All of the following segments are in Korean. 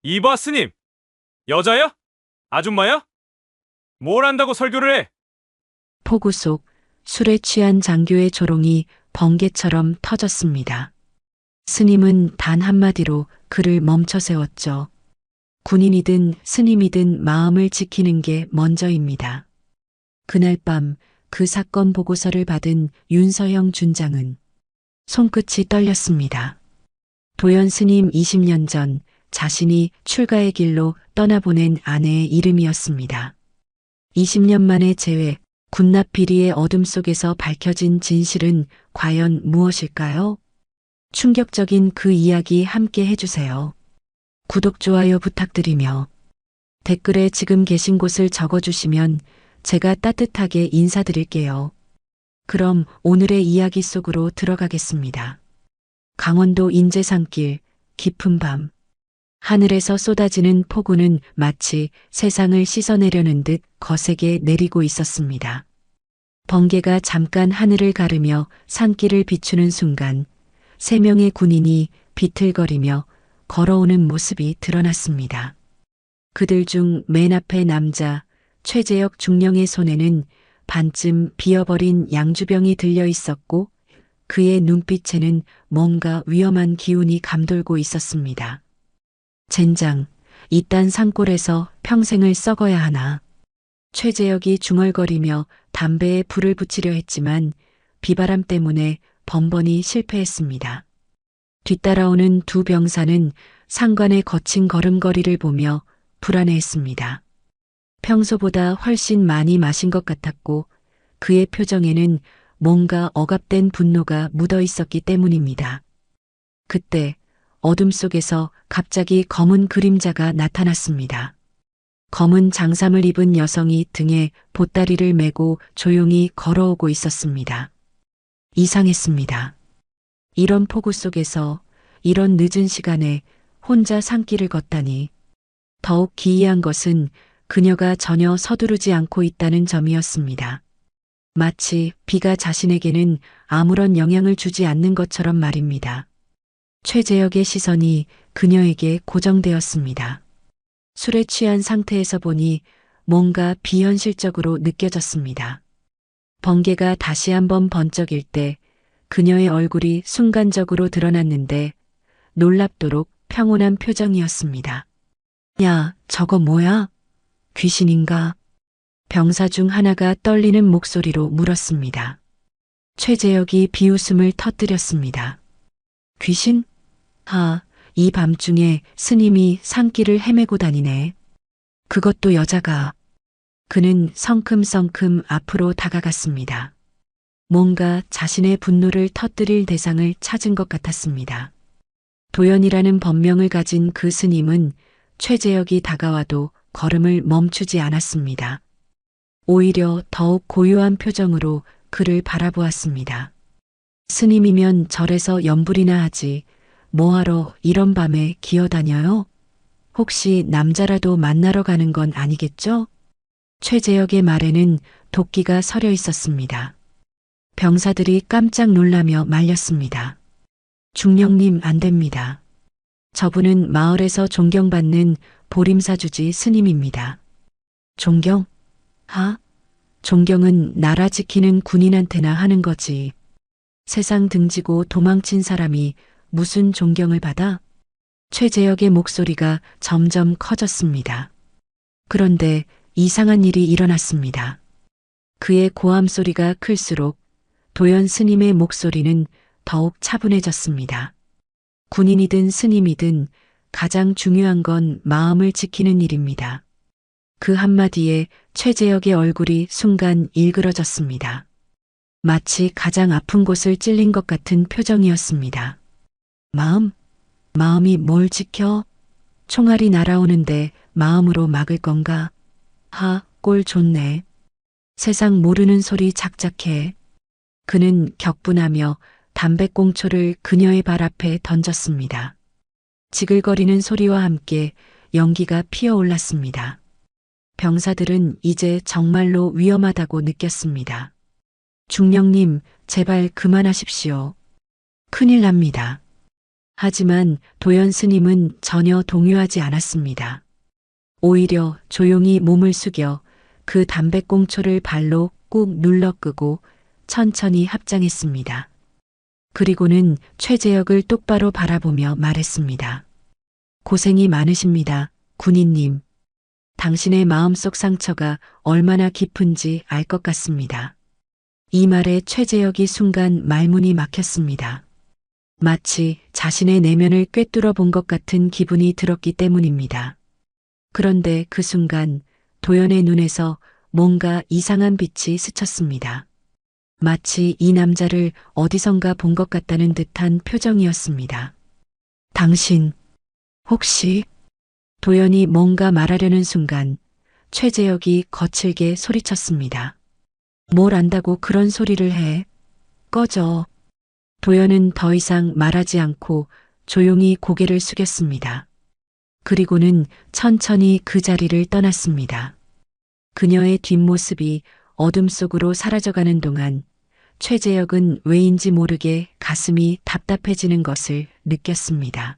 이봐, 스님. 여자야? 아줌마야? 뭘 안다고 설교를 해? 폭우 속 술에 취한 장교의 조롱이 번개처럼 터졌습니다. 스님은 단 한마디로 그를 멈춰 세웠죠. 군인이든 스님이든 마음을 지키는 게 먼저입니다. 그날 밤 그 사건 보고서를 받은 윤서영 준장은 손끝이 떨렸습니다. 도연 스님 20년 전 자신이 출가의 길로 떠나보낸 아내의 이름이었습니다. 20년 만에 재회, 군납 비리의 어둠 속에서 밝혀진 진실은 과연 무엇일까요? 충격적인 그 이야기 함께 해주세요. 구독, 좋아요 부탁드리며 댓글에 지금 계신 곳을 적어주시면 제가 따뜻하게 인사드릴게요. 그럼 오늘의 이야기 속으로 들어가겠습니다. 강원도 인제산길, 깊은 밤. 하늘에서 쏟아지는 폭우는 마치 세상을 씻어내려는 듯 거세게 내리고 있었습니다. 번개가 잠깐 하늘을 가르며 산길을 비추는 순간 3명의 군인이 비틀거리며 걸어오는 모습이 드러났습니다. 그들 중 맨 앞에 남자 최재혁 중령의 손에는 반쯤 비어버린 양주병이 들려 있었고 그의 눈빛에는 뭔가 위험한 기운이 감돌고 있었습니다. 젠장, 이딴 산골에서 평생을 썩어야 하나. 최재혁이 중얼거리며 담배에 불을 붙이려 했지만 비바람 때문에 번번이 실패했습니다. 뒤따라오는 두 병사는 상관의 거친 걸음걸이를 보며 불안해했습니다. 평소보다 훨씬 많이 마신 것 같았고 그의 표정에는 뭔가 억압된 분노가 묻어 있었기 때문입니다. 그때 어둠 속에서 갑자기 검은 그림자가 나타났습니다. 검은 장삼을 입은 여성이 등에 보따리를 메고 조용히 걸어오고 있었습니다. 이상했습니다. 이런 폭우 속에서 이런 늦은 시간에 혼자 산길을 걷다니. 더욱 기이한 것은 그녀가 전혀 서두르지 않고 있다는 점이었습니다. 마치 비가 자신에게는 아무런 영향을 주지 않는 것처럼 말입니다. 최재혁의 시선이 그녀에게 고정되었습니다. 술에 취한 상태에서 보니 뭔가 비현실적으로 느껴졌습니다. 번개가 다시 한번 번쩍일 때 그녀의 얼굴이 순간적으로 드러났는데 놀랍도록 평온한 표정이었습니다. 야, 저거 뭐야? 귀신인가? 병사 중 하나가 떨리는 목소리로 물었습니다. 최재혁이 비웃음을 터뜨렸습니다. 귀신? 이 밤중에 스님이 산길을 헤매고 다니네. 그것도 여자가. 그는 성큼성큼 앞으로 다가갔습니다. 뭔가 자신의 분노를 터뜨릴 대상을 찾은 것 같았습니다. 도연이라는 법명을 가진 그 스님은 최재혁이 다가와도 걸음을 멈추지 않았습니다. 오히려 더욱 고요한 표정으로 그를 바라보았습니다. 스님이면 절에서 염불이나 하지 뭐하러 이런 밤에 기어다녀요? 혹시 남자라도 만나러 가는 건 아니겠죠? 최재혁의 말에는 도끼가 서려 있었습니다. 병사들이 깜짝 놀라며 말렸습니다. 중령님, 안 됩니다. 저분은 마을에서 존경받는 보림사주지 스님입니다. 존경? 존경은 나라 지키는 군인한테나 하는 거지. 세상 등지고 도망친 사람이 무슨 존경을 받아? 최재혁의 목소리가 점점 커졌습니다. 그런데 이상한 일이 일어났습니다. 그의 고함 소리가 클수록 도연 스님의 목소리는 더욱 차분해졌습니다. 군인이든 스님이든 가장 중요한 건 마음을 지키는 일입니다. 그 한마디에 최재혁의 얼굴이 순간 일그러졌습니다. 마치 가장 아픈 곳을 찔린 것 같은 표정이었습니다. 마음이 뭘 지켜? 총알이 날아오는데 마음으로 막을 건가? 꼴 좋네. 세상 모르는 소리 작작해. 그는 격분하며 담배꽁초를 그녀의 발 앞에 던졌습니다. 지글거리는 소리와 함께 연기가 피어올랐습니다. 병사들은 이제 정말로 위험하다고 느꼈습니다. 중령님, 제발 그만하십시오. 큰일 납니다. 하지만 도연 스님은 전혀 동요하지 않았습니다. 오히려 조용히 몸을 숙여 그 담배꽁초를 발로 꾹 눌러 끄고 천천히 합장했습니다. 그리고는 최재혁을 똑바로 바라보며 말했습니다. 고생이 많으십니다, 군인님. 당신의 마음속 상처가 얼마나 깊은지 알 것 같습니다. 이 말에 최재혁이 순간 말문이 막혔습니다. 마치 자신의 내면을 꿰뚫어 본 것 같은 기분이 들었기 때문입니다. 그런데 그 순간 도연의 눈에서 뭔가 이상한 빛이 스쳤습니다. 마치 이 남자를 어디선가 본 것 같다는 듯한 표정이었습니다. 당신, 혹시? 도연이 뭔가 말하려는 순간 최재혁이 거칠게 소리쳤습니다. 뭘 안다고 그런 소리를 해? 꺼져. 도연은 더 이상 말하지 않고 조용히 고개를 숙였습니다. 그리고는 천천히 그 자리를 떠났습니다. 그녀의 뒷모습이 어둠 속으로 사라져가는 동안 최재혁은 왜인지 모르게 가슴이 답답해지는 것을 느꼈습니다.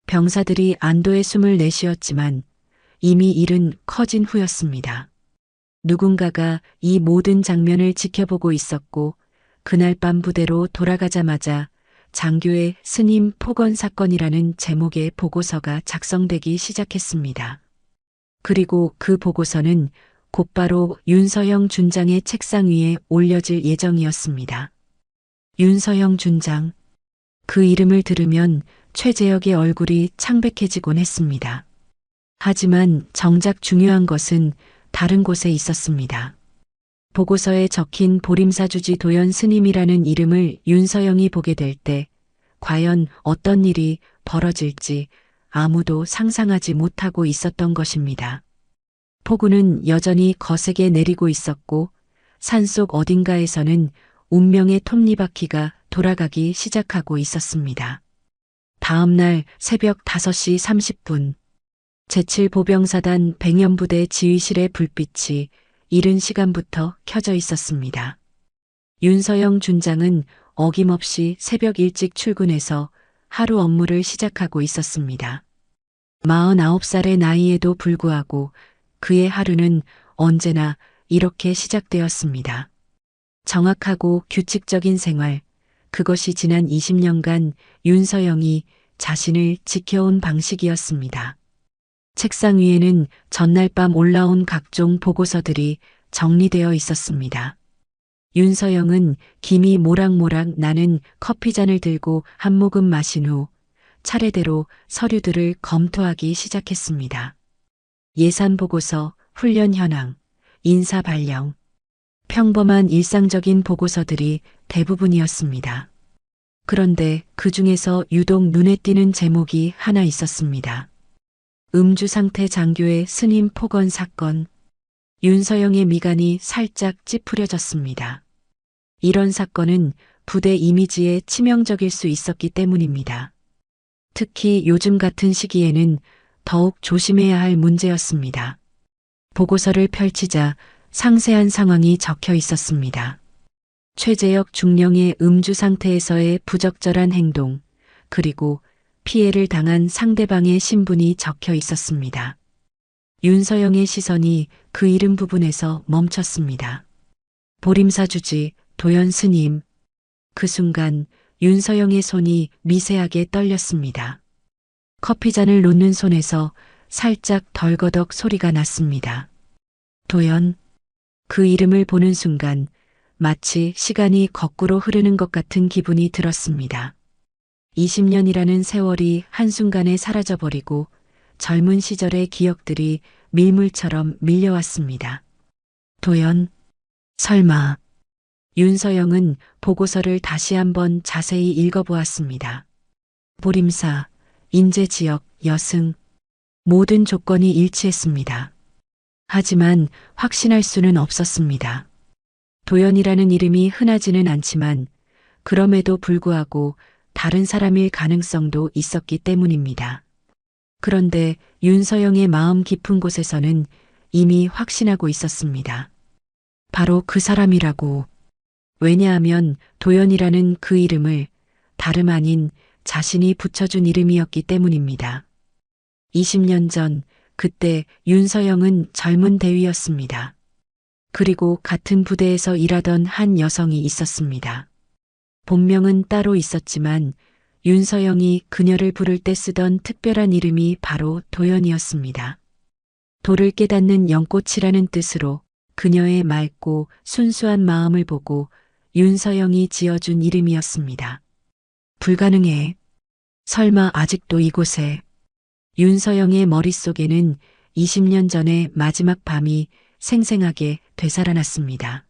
병사들이 안도의 숨을 내쉬었지만 이미 일은 커진 후였습니다. 누군가가 이 모든 장면을 지켜보고 있었고 그날 밤 부대로 돌아가자마자 장교의 스님 폭언 사건이라는 제목의 보고서가 작성되기 시작했습니다. 그리고 그 보고서는 곧바로 윤서영 준장의 책상 위에 올려질 예정이었습니다. 윤서영 준장. 그 이름을 들으면 최재혁의 얼굴이 창백해지곤 했습니다. 하지만 정작 중요한 것은 다른 곳에 있었습니다. 보고서에 적힌 보림사주지 도연 스님이라는 이름을 윤서영이 보게 될 때 과연 어떤 일이 벌어질지 아무도 상상하지 못하고 있었던 것입니다. 폭우는 여전히 거세게 내리고 있었고 산속 어딘가에서는 운명의 톱니바퀴가 돌아가기 시작하고 있었습니다. 다음 날 새벽 5시 30분 제7보병사단 백연부대 지휘실의 불빛이 이른 시간부터 켜져 있었습니다. 윤서영 준장은 어김없이 새벽 일찍 출근해서 하루 업무를 시작하고 있었습니다. 49살의 나이에도 불구하고 그의 하루는 언제나 이렇게 시작되었습니다. 정확하고 규칙적인 생활, 그것이 지난 20년간 윤서영이 자신을 지켜온 방식이었습니다. 책상 위에는 전날 밤 올라온 각종 보고서들이 정리되어 있었습니다. 윤서영은 김이 모락모락 나는 커피잔을 들고 한 모금 마신 후 차례대로 서류들을 검토하기 시작했습니다. 예산보고서, 훈련 현황, 인사 발령, 평범한 일상적인 보고서들이 대부분이었습니다. 그런데 그 중에서 유독 눈에 띄는 제목이 하나 있었습니다. 음주 상태 장교의 스님 폭언 사건. 윤서영의 미간이 살짝 찌푸려졌습니다. 이런 사건은 부대 이미지에 치명적일 수 있었기 때문입니다. 특히 요즘 같은 시기에는 더욱 조심해야 할 문제였습니다. 보고서를 펼치자 상세한 상황이 적혀 있었습니다. 최재혁 중령의 음주 상태에서의 부적절한 행동, 그리고 피해를 당한 상대방의 신분이 적혀 있었습니다. 윤서영의 시선이 그 이름 부분에서 멈췄습니다. 보림사주지 도연 스님. 그 순간 윤서영의 손이 미세하게 떨렸습니다. 커피잔을 놓는 손에서 살짝 덜거덕 소리가 났습니다. 도연. 그 이름을 보는 순간 마치 시간이 거꾸로 흐르는 것 같은 기분이 들었습니다. 20년이라는 세월이 한순간에 사라져버리고 젊은 시절의 기억들이 밀물처럼 밀려왔습니다. 도연. 설마. 윤서영은 보고서를 다시 한번 자세히 읽어보았습니다. 보림사, 인재지역, 여승. 모든 조건이 일치했습니다. 하지만 확신할 수는 없었습니다. 도연이라는 이름이 흔하지는 않지만 그럼에도 불구하고 다른 사람일 가능성도 있었기 때문입니다. 그런데 윤서영의 마음 깊은 곳에서는 이미 확신하고 있었습니다. 바로 그 사람이라고. 왜냐하면 도연이라는 그 이름을 다름 아닌 자신이 붙여준 이름이었기 때문입니다. 20년 전, 그때 윤서영은 젊은 대위였습니다. 그리고 같은 부대에서 일하던 한 여성이 있었습니다. 본명은 따로 있었지만 윤서영이 그녀를 부를 때 쓰던 특별한 이름이 바로 도연이었습니다. 도를 깨닫는 연꽃이라는 뜻으로 그녀의 맑고 순수한 마음을 보고 윤서영이 지어준 이름이었습니다. 불가능해. 설마 아직도 이곳에. 윤서영의 머릿속에는 20년 전의 마지막 밤이 생생하게 되살아났습니다.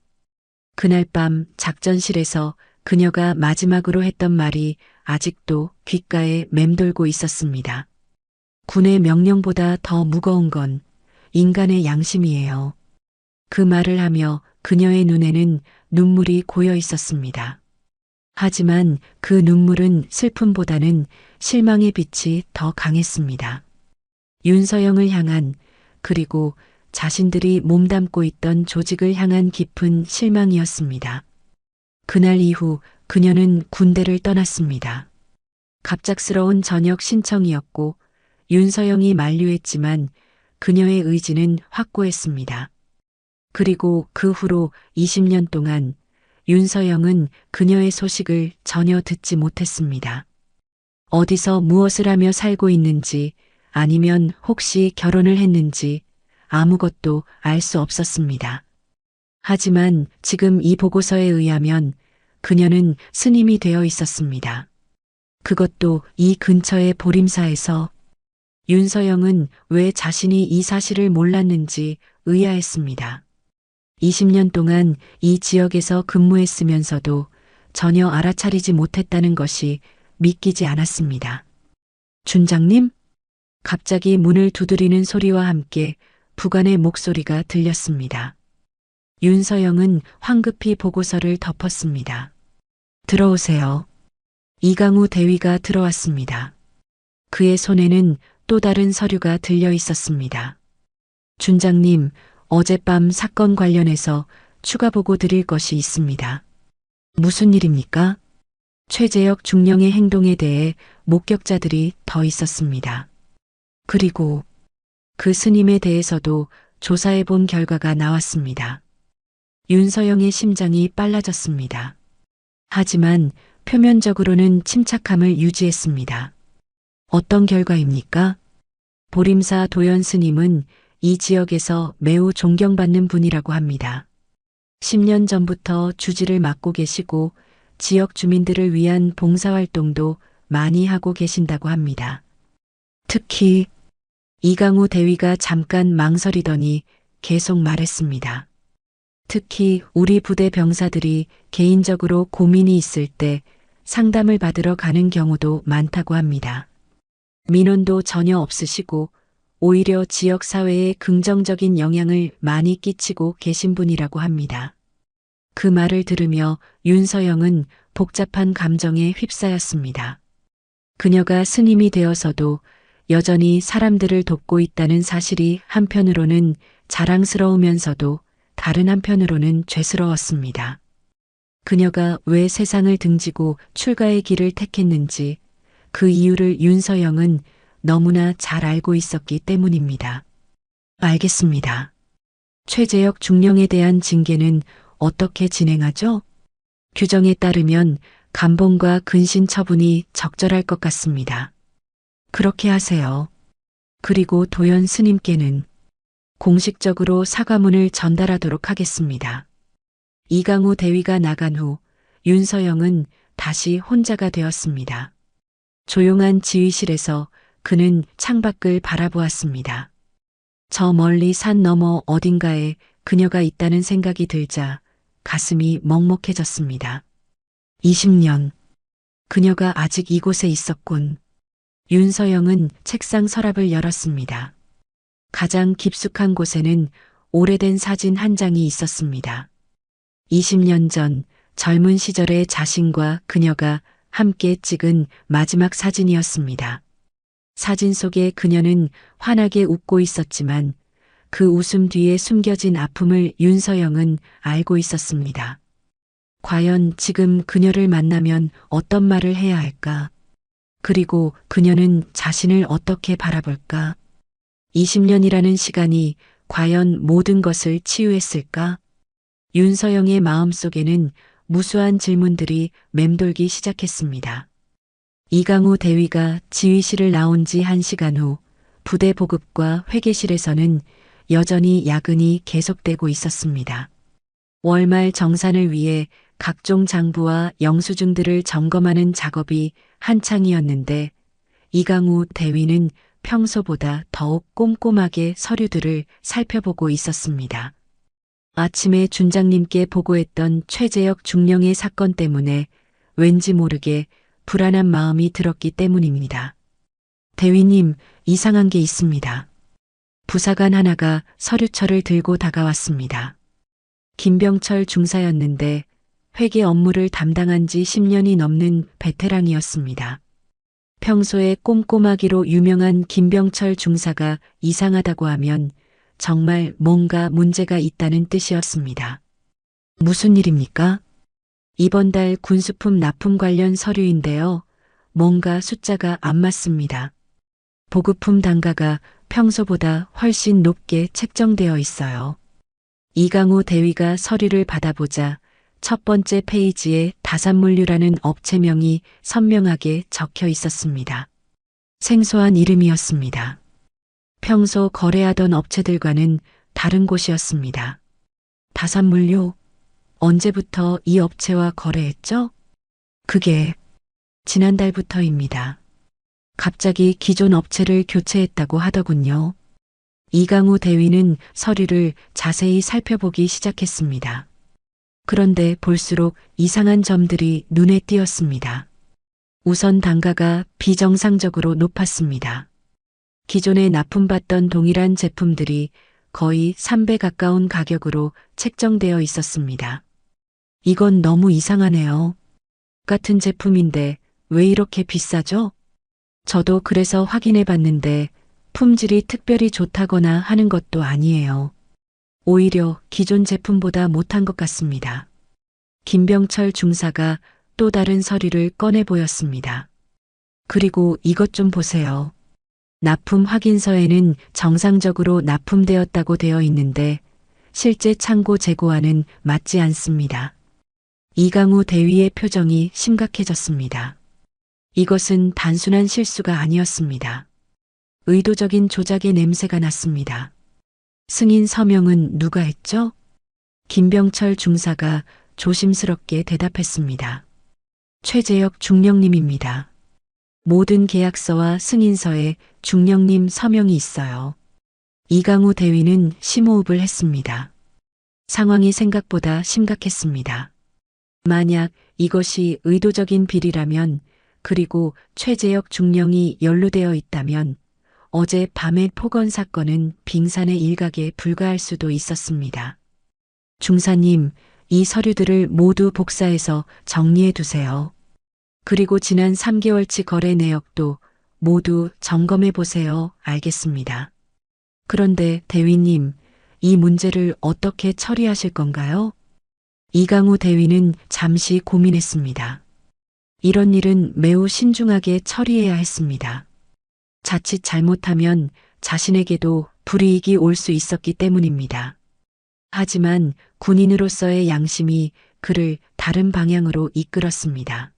그날 밤 작전실에서 그녀가 마지막으로 했던 말이 아직도 귓가에 맴돌고 있었습니다. 군의 명령보다 더 무거운 건 인간의 양심이에요. 그 말을 하며 그녀의 눈에는 눈물이 고여 있었습니다. 하지만 그 눈물은 슬픔보다는 실망의 빛이 더 강했습니다. 윤서영을 향한, 그리고 자신들이 몸담고 있던 조직을 향한 깊은 실망이었습니다. 그날 이후 그녀는 군대를 떠났습니다. 갑작스러운 전역 신청이었고 윤서영이 만류했지만 그녀의 의지는 확고했습니다. 그리고 그 후로 20년 동안 윤서영은 그녀의 소식을 전혀 듣지 못했습니다. 어디서 무엇을 하며 살고 있는지, 아니면 혹시 결혼을 했는지 아무것도 알 수 없었습니다. 하지만 지금 이 보고서에 의하면 그녀는 스님이 되어 있었습니다. 그것도 이 근처의 보림사에서. 윤서영은 왜 자신이 이 사실을 몰랐는지 의아했습니다. 20년 동안 이 지역에서 근무했으면서도 전혀 알아차리지 못했다는 것이 믿기지 않았습니다. 준장님? 갑자기 문을 두드리는 소리와 함께 부관의 목소리가 들렸습니다. 윤서영은 황급히 보고서를 덮었습니다. 들어오세요. 이강우 대위가 들어왔습니다. 그의 손에는 또 다른 서류가 들려 있었습니다. 준장님, 어젯밤 사건 관련해서 추가 보고 드릴 것이 있습니다. 무슨 일입니까? 최재혁 중령의 행동에 대해 목격자들이 더 있었습니다. 그리고 그 스님에 대해서도 조사해 본 결과가 나왔습니다. 윤서영의 심장이 빨라졌습니다. 하지만 표면적으로는 침착함을 유지했습니다. 어떤 결과입니까? 보림사 도연 스님은 이 지역에서 매우 존경받는 분이라고 합니다. 10년 전부터 주지를 맡고 계시고 지역 주민들을 위한 봉사활동도 많이 하고 계신다고 합니다. 특히 이강우 대위가 잠깐 망설이더니 계속 말했습니다. 특히 우리 부대 병사들이 개인적으로 고민이 있을 때 상담을 받으러 가는 경우도 많다고 합니다. 민원도 전혀 없으시고 오히려 지역 사회에 긍정적인 영향을 많이 끼치고 계신 분이라고 합니다. 그 말을 들으며 윤서영은 복잡한 감정에 휩싸였습니다. 그녀가 스님이 되어서도 여전히 사람들을 돕고 있다는 사실이 한편으로는 자랑스러우면서도 다른 한편으로는 죄스러웠습니다. 그녀가 왜 세상을 등지고 출가의 길을 택했는지 그 이유를 윤서영은 너무나 잘 알고 있었기 때문입니다. 알겠습니다. 최재혁 중령에 대한 징계는 어떻게 진행하죠? 규정에 따르면 감봉과 근신 처분이 적절할 것 같습니다. 그렇게 하세요. 그리고 도연 스님께는 공식적으로 사과문을 전달하도록 하겠습니다. 이강우 대위가 나간 후 윤서영은 다시 혼자가 되었습니다. 조용한 지휘실에서 그는 창밖을 바라보았습니다. 저 멀리 산 너머 어딘가에 그녀가 있다는 생각이 들자 가슴이 먹먹해졌습니다. 20년. 그녀가 아직 이곳에 있었군. 윤서영은 책상 서랍을 열었습니다. 가장 깊숙한 곳에는 오래된 사진 한 장이 있었습니다. 20년 전 젊은 시절의 자신과 그녀가 함께 찍은 마지막 사진이었습니다. 사진 속의 그녀는 환하게 웃고 있었지만 그 웃음 뒤에 숨겨진 아픔을 윤서영은 알고 있었습니다. 과연 지금 그녀를 만나면 어떤 말을 해야 할까? 그리고 그녀는 자신을 어떻게 바라볼까? 20년이라는 시간이 과연 모든 것을 치유했을까? 윤서영의 마음속에는 무수한 질문들이 맴돌기 시작했습니다. 이강우 대위가 지휘실을 나온 지 1시간 후 부대 보급과 회계실에서는 여전히 야근이 계속되고 있었습니다. 월말 정산을 위해 각종 장부와 영수증들을 점검하는 작업이 한창이었는데 이강우 대위는 평소보다 더욱 꼼꼼하게 서류들을 살펴보고 있었습니다. 아침에 준장님께 보고했던 최재혁 중령의 사건 때문에 왠지 모르게 불안한 마음이 들었기 때문입니다. 대위님, 이상한 게 있습니다. 부사관 하나가 서류철을 들고 다가왔습니다. 김병철 중사였는데 회계 업무를 담당한 지 10년이 넘는 베테랑이었습니다. 평소에 꼼꼼하기로 유명한 김병철 중사가 이상하다고 하면 정말 뭔가 문제가 있다는 뜻이었습니다. 무슨 일입니까? 이번 달 군수품 납품 관련 서류인데요. 뭔가 숫자가 안 맞습니다. 보급품 단가가 평소보다 훨씬 높게 책정되어 있어요. 이강우 대위가 서류를 받아보자 첫 번째 페이지에 다산물류라는 업체명이 선명하게 적혀 있었습니다. 생소한 이름이었습니다. 평소 거래하던 업체들과는 다른 곳이었습니다. 다산물류, 언제부터 이 업체와 거래했죠? 그게 지난달부터입니다. 갑자기 기존 업체를 교체했다고 하더군요. 이강우 대위는 서류를 자세히 살펴보기 시작했습니다. 그런데 볼수록 이상한 점들이 눈에 띄었습니다. 우선 단가가 비정상적으로 높았습니다. 기존에 납품받던 동일한 제품들이 거의 3배 가까운 가격으로 책정되어 있었습니다. 이건 너무 이상하네요. 같은 제품인데 왜 이렇게 비싸죠? 저도 그래서 확인해 봤는데 품질이 특별히 좋다거나 하는 것도 아니에요. 오히려 기존 제품보다 못한 것 같습니다. 김병철 중사가 또 다른 서류를 꺼내 보였습니다. 그리고 이것 좀 보세요. 납품 확인서에는 정상적으로 납품되었다고 되어 있는데 실제 창고 재고와는 맞지 않습니다. 이강우 대위의 표정이 심각해졌습니다. 이것은 단순한 실수가 아니었습니다. 의도적인 조작의 냄새가 났습니다. 승인 서명은 누가 했죠? 김병철 중사가 조심스럽게 대답했습니다. 최재혁 중령님입니다. 모든 계약서와 승인서에 중령님 서명이 있어요. 이강우 대위는 심호흡을 했습니다. 상황이 생각보다 심각했습니다. 만약 이것이 의도적인 비리라면 그리고 최재혁 중령이 연루되어 있다면 어제 밤의 폭언 사건은 빙산의 일각에 불과할 수도 있었습니다. 중사님, 이 서류들을 모두 복사해서 정리해 두세요. 그리고 지난 3개월치 거래 내역도 모두 점검해 보세요. 알겠습니다. 그런데 대위님, 이 문제를 어떻게 처리하실 건가요? 이강우 대위는 잠시 고민했습니다. 이런 일은 매우 신중하게 처리해야 했습니다. 자칫 잘못하면 자신에게도 불이익이 올 수 있었기 때문입니다. 하지만 군인으로서의 양심이 그를 다른 방향으로 이끌었습니다.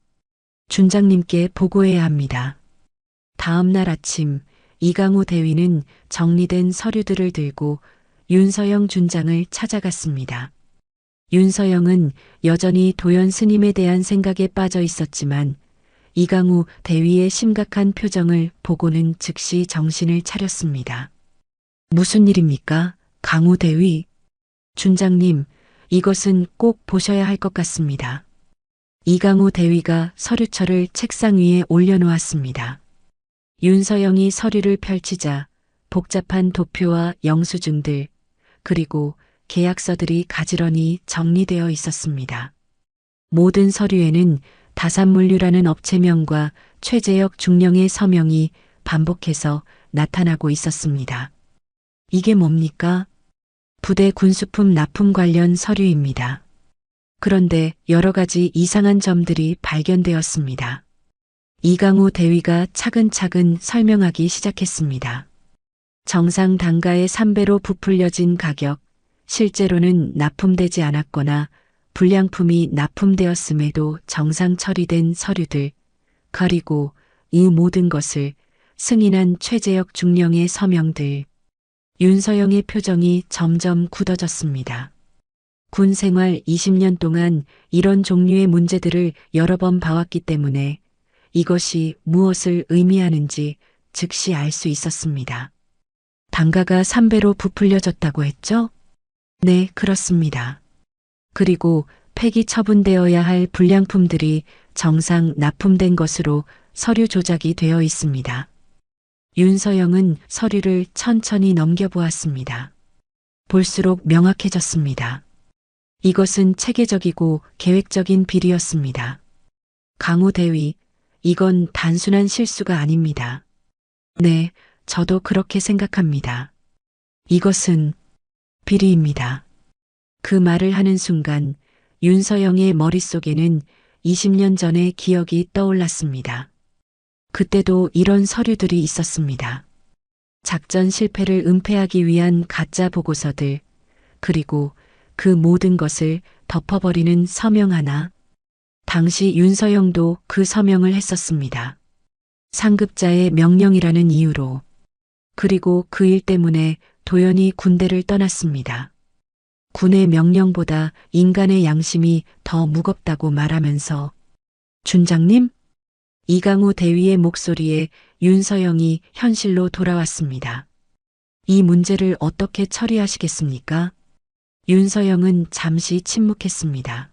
준장님께 보고해야 합니다. 다음 날 아침 이강우 대위는 정리된 서류들을 들고 윤서영 준장을 찾아갔습니다. 윤서영은 여전히 도연 스님에 대한 생각에 빠져 있었지만 이강우 대위의 심각한 표정을 보고는 즉시 정신을 차렸습니다. 무슨 일입니까? 강우 대위. 준장님, 이것은 꼭 보셔야 할 것 같습니다. 이강우 대위가 서류철을 책상 위에 올려놓았습니다. 윤서영이 서류를 펼치자 복잡한 도표와 영수증들, 그리고 계약서들이 가지런히 정리되어 있었습니다. 모든 서류에는 다산물류라는 업체명과 최재혁 중령의 서명이 반복해서 나타나고 있었습니다. 이게 뭡니까? 부대 군수품 납품 관련 서류입니다. 그런데 여러 가지 이상한 점들이 발견되었습니다. 이강우 대위가 차근차근 설명하기 시작했습니다. 정상 단가의 3배로 부풀려진 가격, 실제로는 납품되지 않았거나 불량품이 납품되었음에도 정상 처리된 서류들, 그리고 이 모든 것을 승인한 최재혁 중령의 서명들. 윤서영의 표정이 점점 굳어졌습니다. 군 생활 20년 동안 이런 종류의 문제들을 여러 번 봐왔기 때문에 이것이 무엇을 의미하는지 즉시 알 수 있었습니다. 단가가 3배로 부풀려졌다고 했죠? 네, 그렇습니다. 그리고 폐기 처분되어야 할 불량품들이 정상 납품된 것으로 서류 조작이 되어 있습니다. 윤서영은 서류를 천천히 넘겨보았습니다. 볼수록 명확해졌습니다. 이것은 체계적이고 계획적인 비리였습니다. 강우 대위, 이건 단순한 실수가 아닙니다. 네, 저도 그렇게 생각합니다. 이것은 비리입니다. 그 말을 하는 순간 윤서영의 머릿속에는 20년 전의 기억이 떠올랐습니다. 그때도 이런 서류들이 있었습니다. 작전 실패를 은폐하기 위한 가짜 보고서들, 그리고 그 모든 것을 덮어버리는 서명 하나. 당시 윤서영도 그 서명을 했었습니다. 상급자의 명령이라는 이유로. 그리고 그 일 때문에 도연이 군대를 떠났습니다. 군의 명령보다 인간의 양심이 더 무겁다고 말하면서 준장님? 이강우 대위의 목소리에 윤서영이 현실로 돌아왔습니다. 이 문제를 어떻게 처리하시겠습니까? 윤서영은 잠시 침묵했습니다.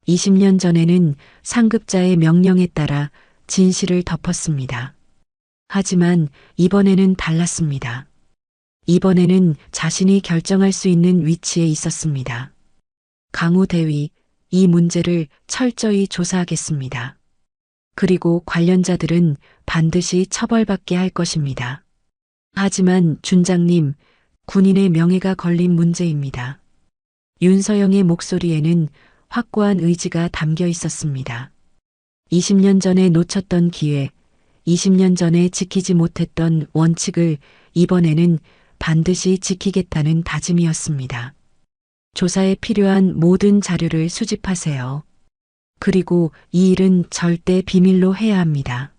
20년 전에는 상급자의 명령에 따라 진실을 덮었습니다. 하지만 이번에는 달랐습니다. 이번에는 자신이 결정할 수 있는 위치에 있었습니다. 강우 대위, 이 문제를 철저히 조사하겠습니다. 그리고 관련자들은 반드시 처벌받게 할 것입니다. 하지만 준장님, 군인의 명예가 걸린 문제입니다. 윤서영의 목소리에는 확고한 의지가 담겨 있었습니다. 20년 전에 놓쳤던 기회, 20년 전에 지키지 못했던 원칙을 이번에는 반드시 지키겠다는 다짐이었습니다. 조사에 필요한 모든 자료를 수집하세요. 그리고 이 일은 절대 비밀로 해야 합니다.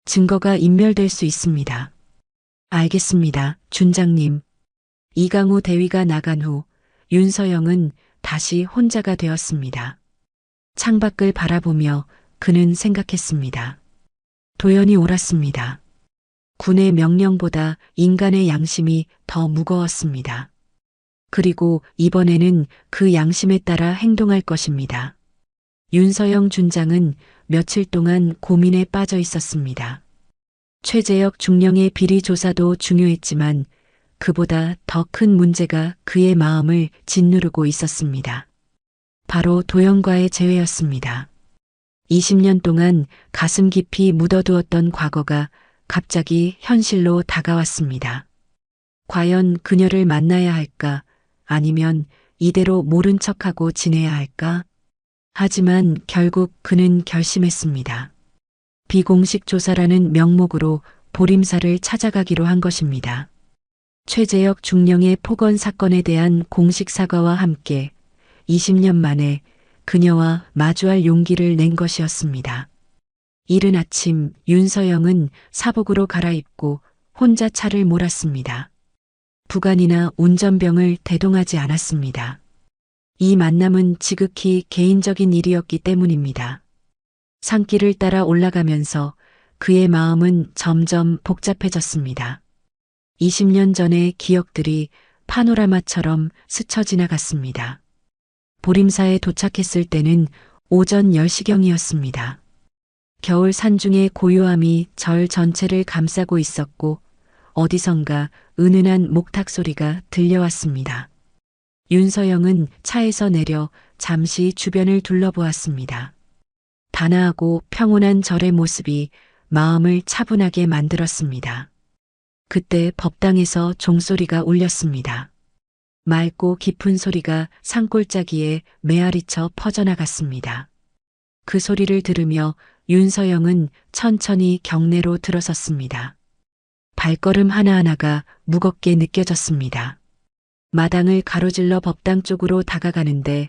증거가 인멸될 수 있습니다. 알겠습니다, 준장님. 이강우 대위가 나간 후 윤서영은 다시 혼자가 되었습니다. 창밖을 바라보며 그는 생각했습니다. 도연이 옳았습니다. 군의 명령보다 인간의 양심이 더 무거웠습니다. 그리고 이번에는 그 양심에 따라 행동할 것입니다. 윤서영 준장은 며칠 동안 고민에 빠져 있었습니다. 최재혁 중령의 비리 조사도 중요했지만 그보다 더 큰 문제가 그의 마음을 짓누르고 있었습니다. 바로 도연과의 재회였습니다. 20년 동안 가슴 깊이 묻어두었던 과거가 갑자기 현실로 다가왔습니다. 과연 그녀를 만나야 할까? 아니면 이대로 모른 척하고 지내야 할까? 하지만 결국 그는 결심했습니다. 비공식 조사라는 명목으로 보림사를 찾아가기로 한 것입니다. 최재혁 중령의 폭언 사건에 대한 공식 사과와 함께 20년 만에 그녀와 마주할 용기를 낸 것이었습니다. 이른 아침 윤서영은 사복으로 갈아입고 혼자 차를 몰았습니다. 부관이나 운전병을 대동하지 않았습니다. 이 만남은 지극히 개인적인 일이었기 때문입니다. 산길을 따라 올라가면서 그의 마음은 점점 복잡해졌습니다. 20년 전의 기억들이 파노라마처럼 스쳐 지나갔습니다. 보림사에 도착했을 때는 오전 10시경이었습니다. 겨울 산중의 고요함이 절 전체를 감싸고 있었고 어디선가 은은한 목탁 소리가 들려왔습니다. 윤서영은 차에서 내려 잠시 주변을 둘러보았습니다. 단아하고 평온한 절의 모습이 마음을 차분하게 만들었습니다. 그때 법당에서 종소리가 울렸습니다. 맑고 깊은 소리가 산골짜기에 메아리쳐 퍼져나갔습니다. 그 소리를 들으며 윤서영은 천천히 경내로 들어섰습니다. 발걸음 하나하나가 무겁게 느껴졌습니다. 마당을 가로질러 법당 쪽으로 다가가는데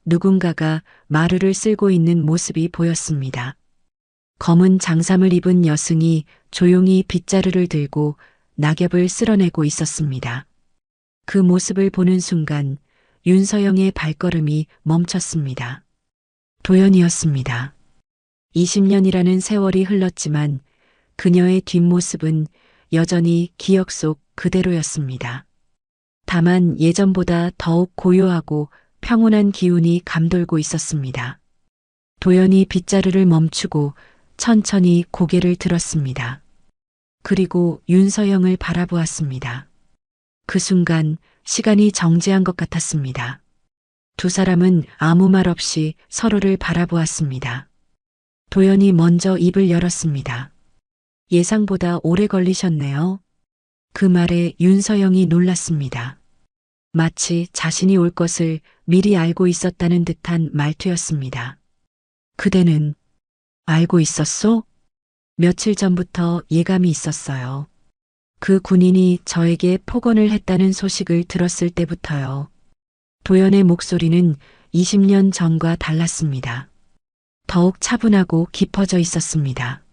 누군가가 마루를 쓸고 있는 모습이 보였습니다. 검은 장삼을 입은 여승이 조용히 빗자루를 들고 낙엽을 쓸어내고 있었습니다. 그 모습을 보는 순간 윤서영의 발걸음이 멈췄습니다. 도연이었습니다. 20년이라는 세월이 흘렀지만 그녀의 뒷모습은 여전히 기억 속 그대로였습니다. 다만 예전보다 더욱 고요하고 평온한 기운이 감돌고 있었습니다. 도연이 빗자루를 멈추고 천천히 고개를 들었습니다. 그리고 윤서영을 바라보았습니다. 그 순간 시간이 정지한 것 같았습니다. 두 사람은 아무 말 없이 서로를 바라보았습니다. 도연이 먼저 입을 열었습니다. 예상보다 오래 걸리셨네요. 그 말에 윤서영이 놀랐습니다. 마치 자신이 올 것을 미리 알고 있었다는 듯한 말투였습니다. 그대는 알고 있었소? 며칠 전부터 예감이 있었어요. 그 군인이 저에게 폭언을 했다는 소식을 들었을 때부터요. 도연의 목소리는 20년 전과 달랐습니다. 더욱 차분하고 깊어져 있었습니다.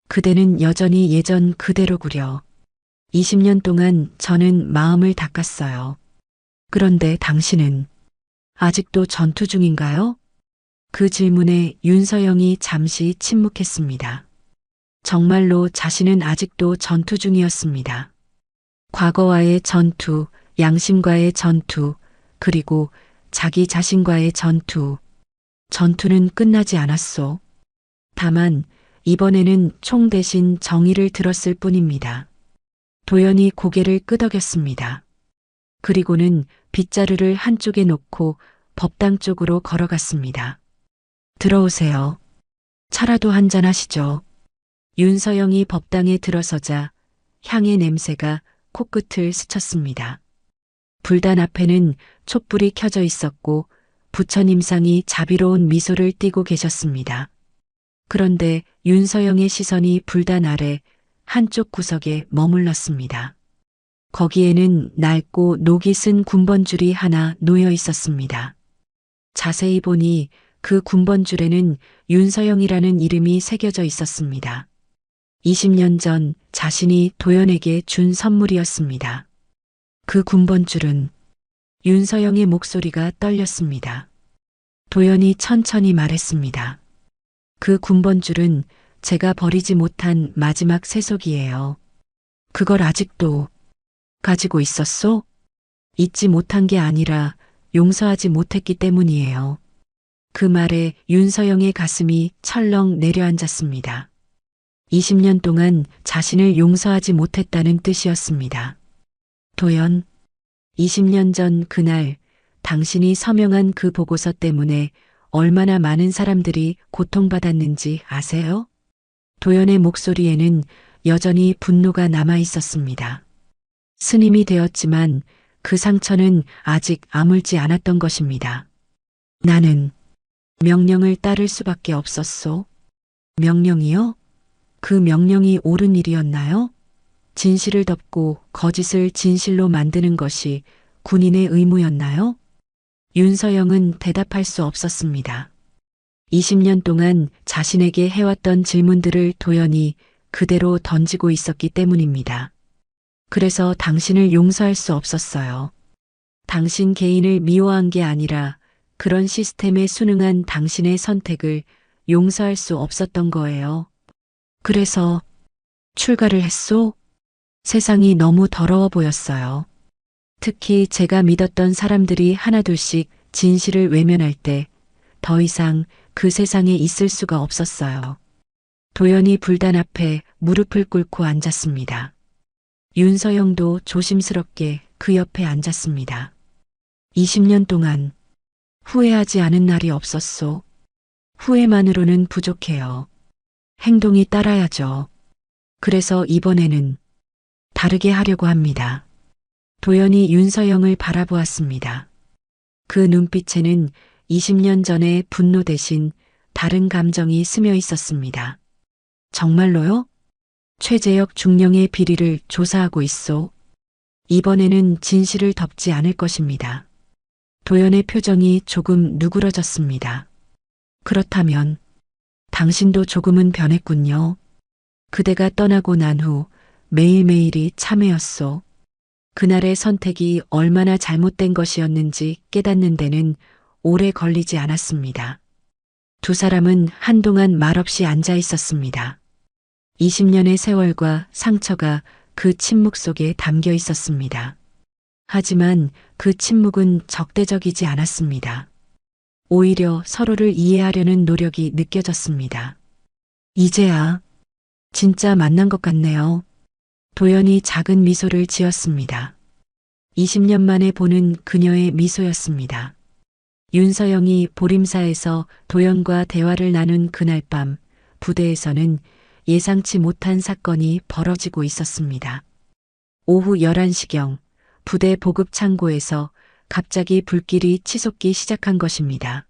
그대는 여전히 예전 그대로구려. 20년 동안 저는 마음을 닦았어요. 그런데 당신은 아직도 전투 중인가요? 그 질문에 윤서영이 잠시 침묵했습니다. 정말로 자신은 아직도 전투 중이었습니다. 과거와의 전투, 양심과의 전투, 그리고 자기 자신과의 전투. 전투는 끝나지 않았소. 다만 이번에는 총 대신 정의를 들었을 뿐입니다. 도연이 고개를 끄덕였습니다. 그리고는 빗자루를 한쪽에 놓고 법당 쪽으로 걸어갔습니다. 들어오세요. 차라도 한잔 하시죠. 윤서영이 법당에 들어서자 향의 냄새가 코끝을 스쳤습니다. 불단 앞에는 촛불이 켜져 있었고 부처님상이 자비로운 미소를 띠고 계셨습니다. 그런데 윤서영의 시선이 불단 아래 한쪽 구석에 머물렀습니다. 거기에는 낡고 녹이 쓴 군번줄이 하나 놓여 있었습니다. 자세히 보니 그 군번줄에는 윤서영이라는 이름이 새겨져 있었습니다. 20년 전 자신이 도연에게 준 선물이었습니다. 그 군번줄은 윤서영의 목소리가 떨렸습니다. 도연이 천천히 말했습니다. 그 군번줄은 제가 버리지 못한 마지막 세속이에요. 그걸 아직도 가지고 있었소? 잊지 못한 게 아니라 용서하지 못했기 때문이에요. 그 말에 윤서영의 가슴이 철렁 내려앉았습니다. 20년 동안 자신을 용서하지 못했다는 뜻이었습니다. 도연, 20년 전 그날 당신이 서명한 그 보고서 때문에 얼마나 많은 사람들이 고통받았는지 아세요? 도연의 목소리에는 여전히 분노가 남아 있었습니다. 스님이 되었지만 그 상처는 아직 아물지 않았던 것입니다. 나는 명령을 따를 수밖에 없었소. 명령이요? 그 명령이 옳은 일이었나요? 진실을 덮고 거짓을 진실로 만드는 것이 군인의 의무였나요? 윤서영은 대답할 수 없었습니다. 20년 동안 자신에게 해왔던 질문들을 도연히 그대로 던지고 있었기 때문입니다. 그래서 당신을 용서할 수 없었어요. 당신 개인을 미워한 게 아니라 그런 시스템에 순응한 당신의 선택을 용서할 수 없었던 거예요. 그래서 출가를 했소? 세상이 너무 더러워 보였어요. 특히 제가 믿었던 사람들이 하나둘씩 진실을 외면할 때 더 이상 그 세상에 있을 수가 없었어요. 도연이 불단 앞에 무릎을 꿇고 앉았습니다. 윤서영도 조심스럽게 그 옆에 앉았습니다. 20년 동안 후회하지 않은 날이 없었소. 후회만으로는 부족해요. 행동이 따라야죠. 그래서 이번에는 다르게 하려고 합니다. 도연이 윤서영을 바라보았습니다. 그 눈빛에는 20년 전의 분노 대신 다른 감정이 스며 있었습니다. 정말로요? 최재혁 중령의 비리를 조사하고 있소. 이번에는 진실을 덮지 않을 것입니다. 도연의 표정이 조금 누그러졌습니다. 그렇다면 당신도 조금은 변했군요. 그대가 떠나고 난 후 매일매일이 참회였소. 그날의 선택이 얼마나 잘못된 것이었는지 깨닫는 데는 오래 걸리지 않았습니다. 두 사람은 한동안 말없이 앉아 있었습니다. 20년의 세월과 상처가 그 침묵 속에 담겨 있었습니다. 하지만 그 침묵은 적대적이지 않았습니다. 오히려 서로를 이해하려는 노력이 느껴졌습니다. 이제야 진짜 만난 것 같네요. 도연이 작은 미소를 지었습니다. 20년 만에 보는 그녀의 미소였습니다. 윤서영이 보림사에서 도연과 대화를 나눈 그날 밤 부대에서는 예상치 못한 사건이 벌어지고 있었습니다. 오후 11시경 부대 보급 창고에서 갑자기 불길이 치솟기 시작한 것입니다.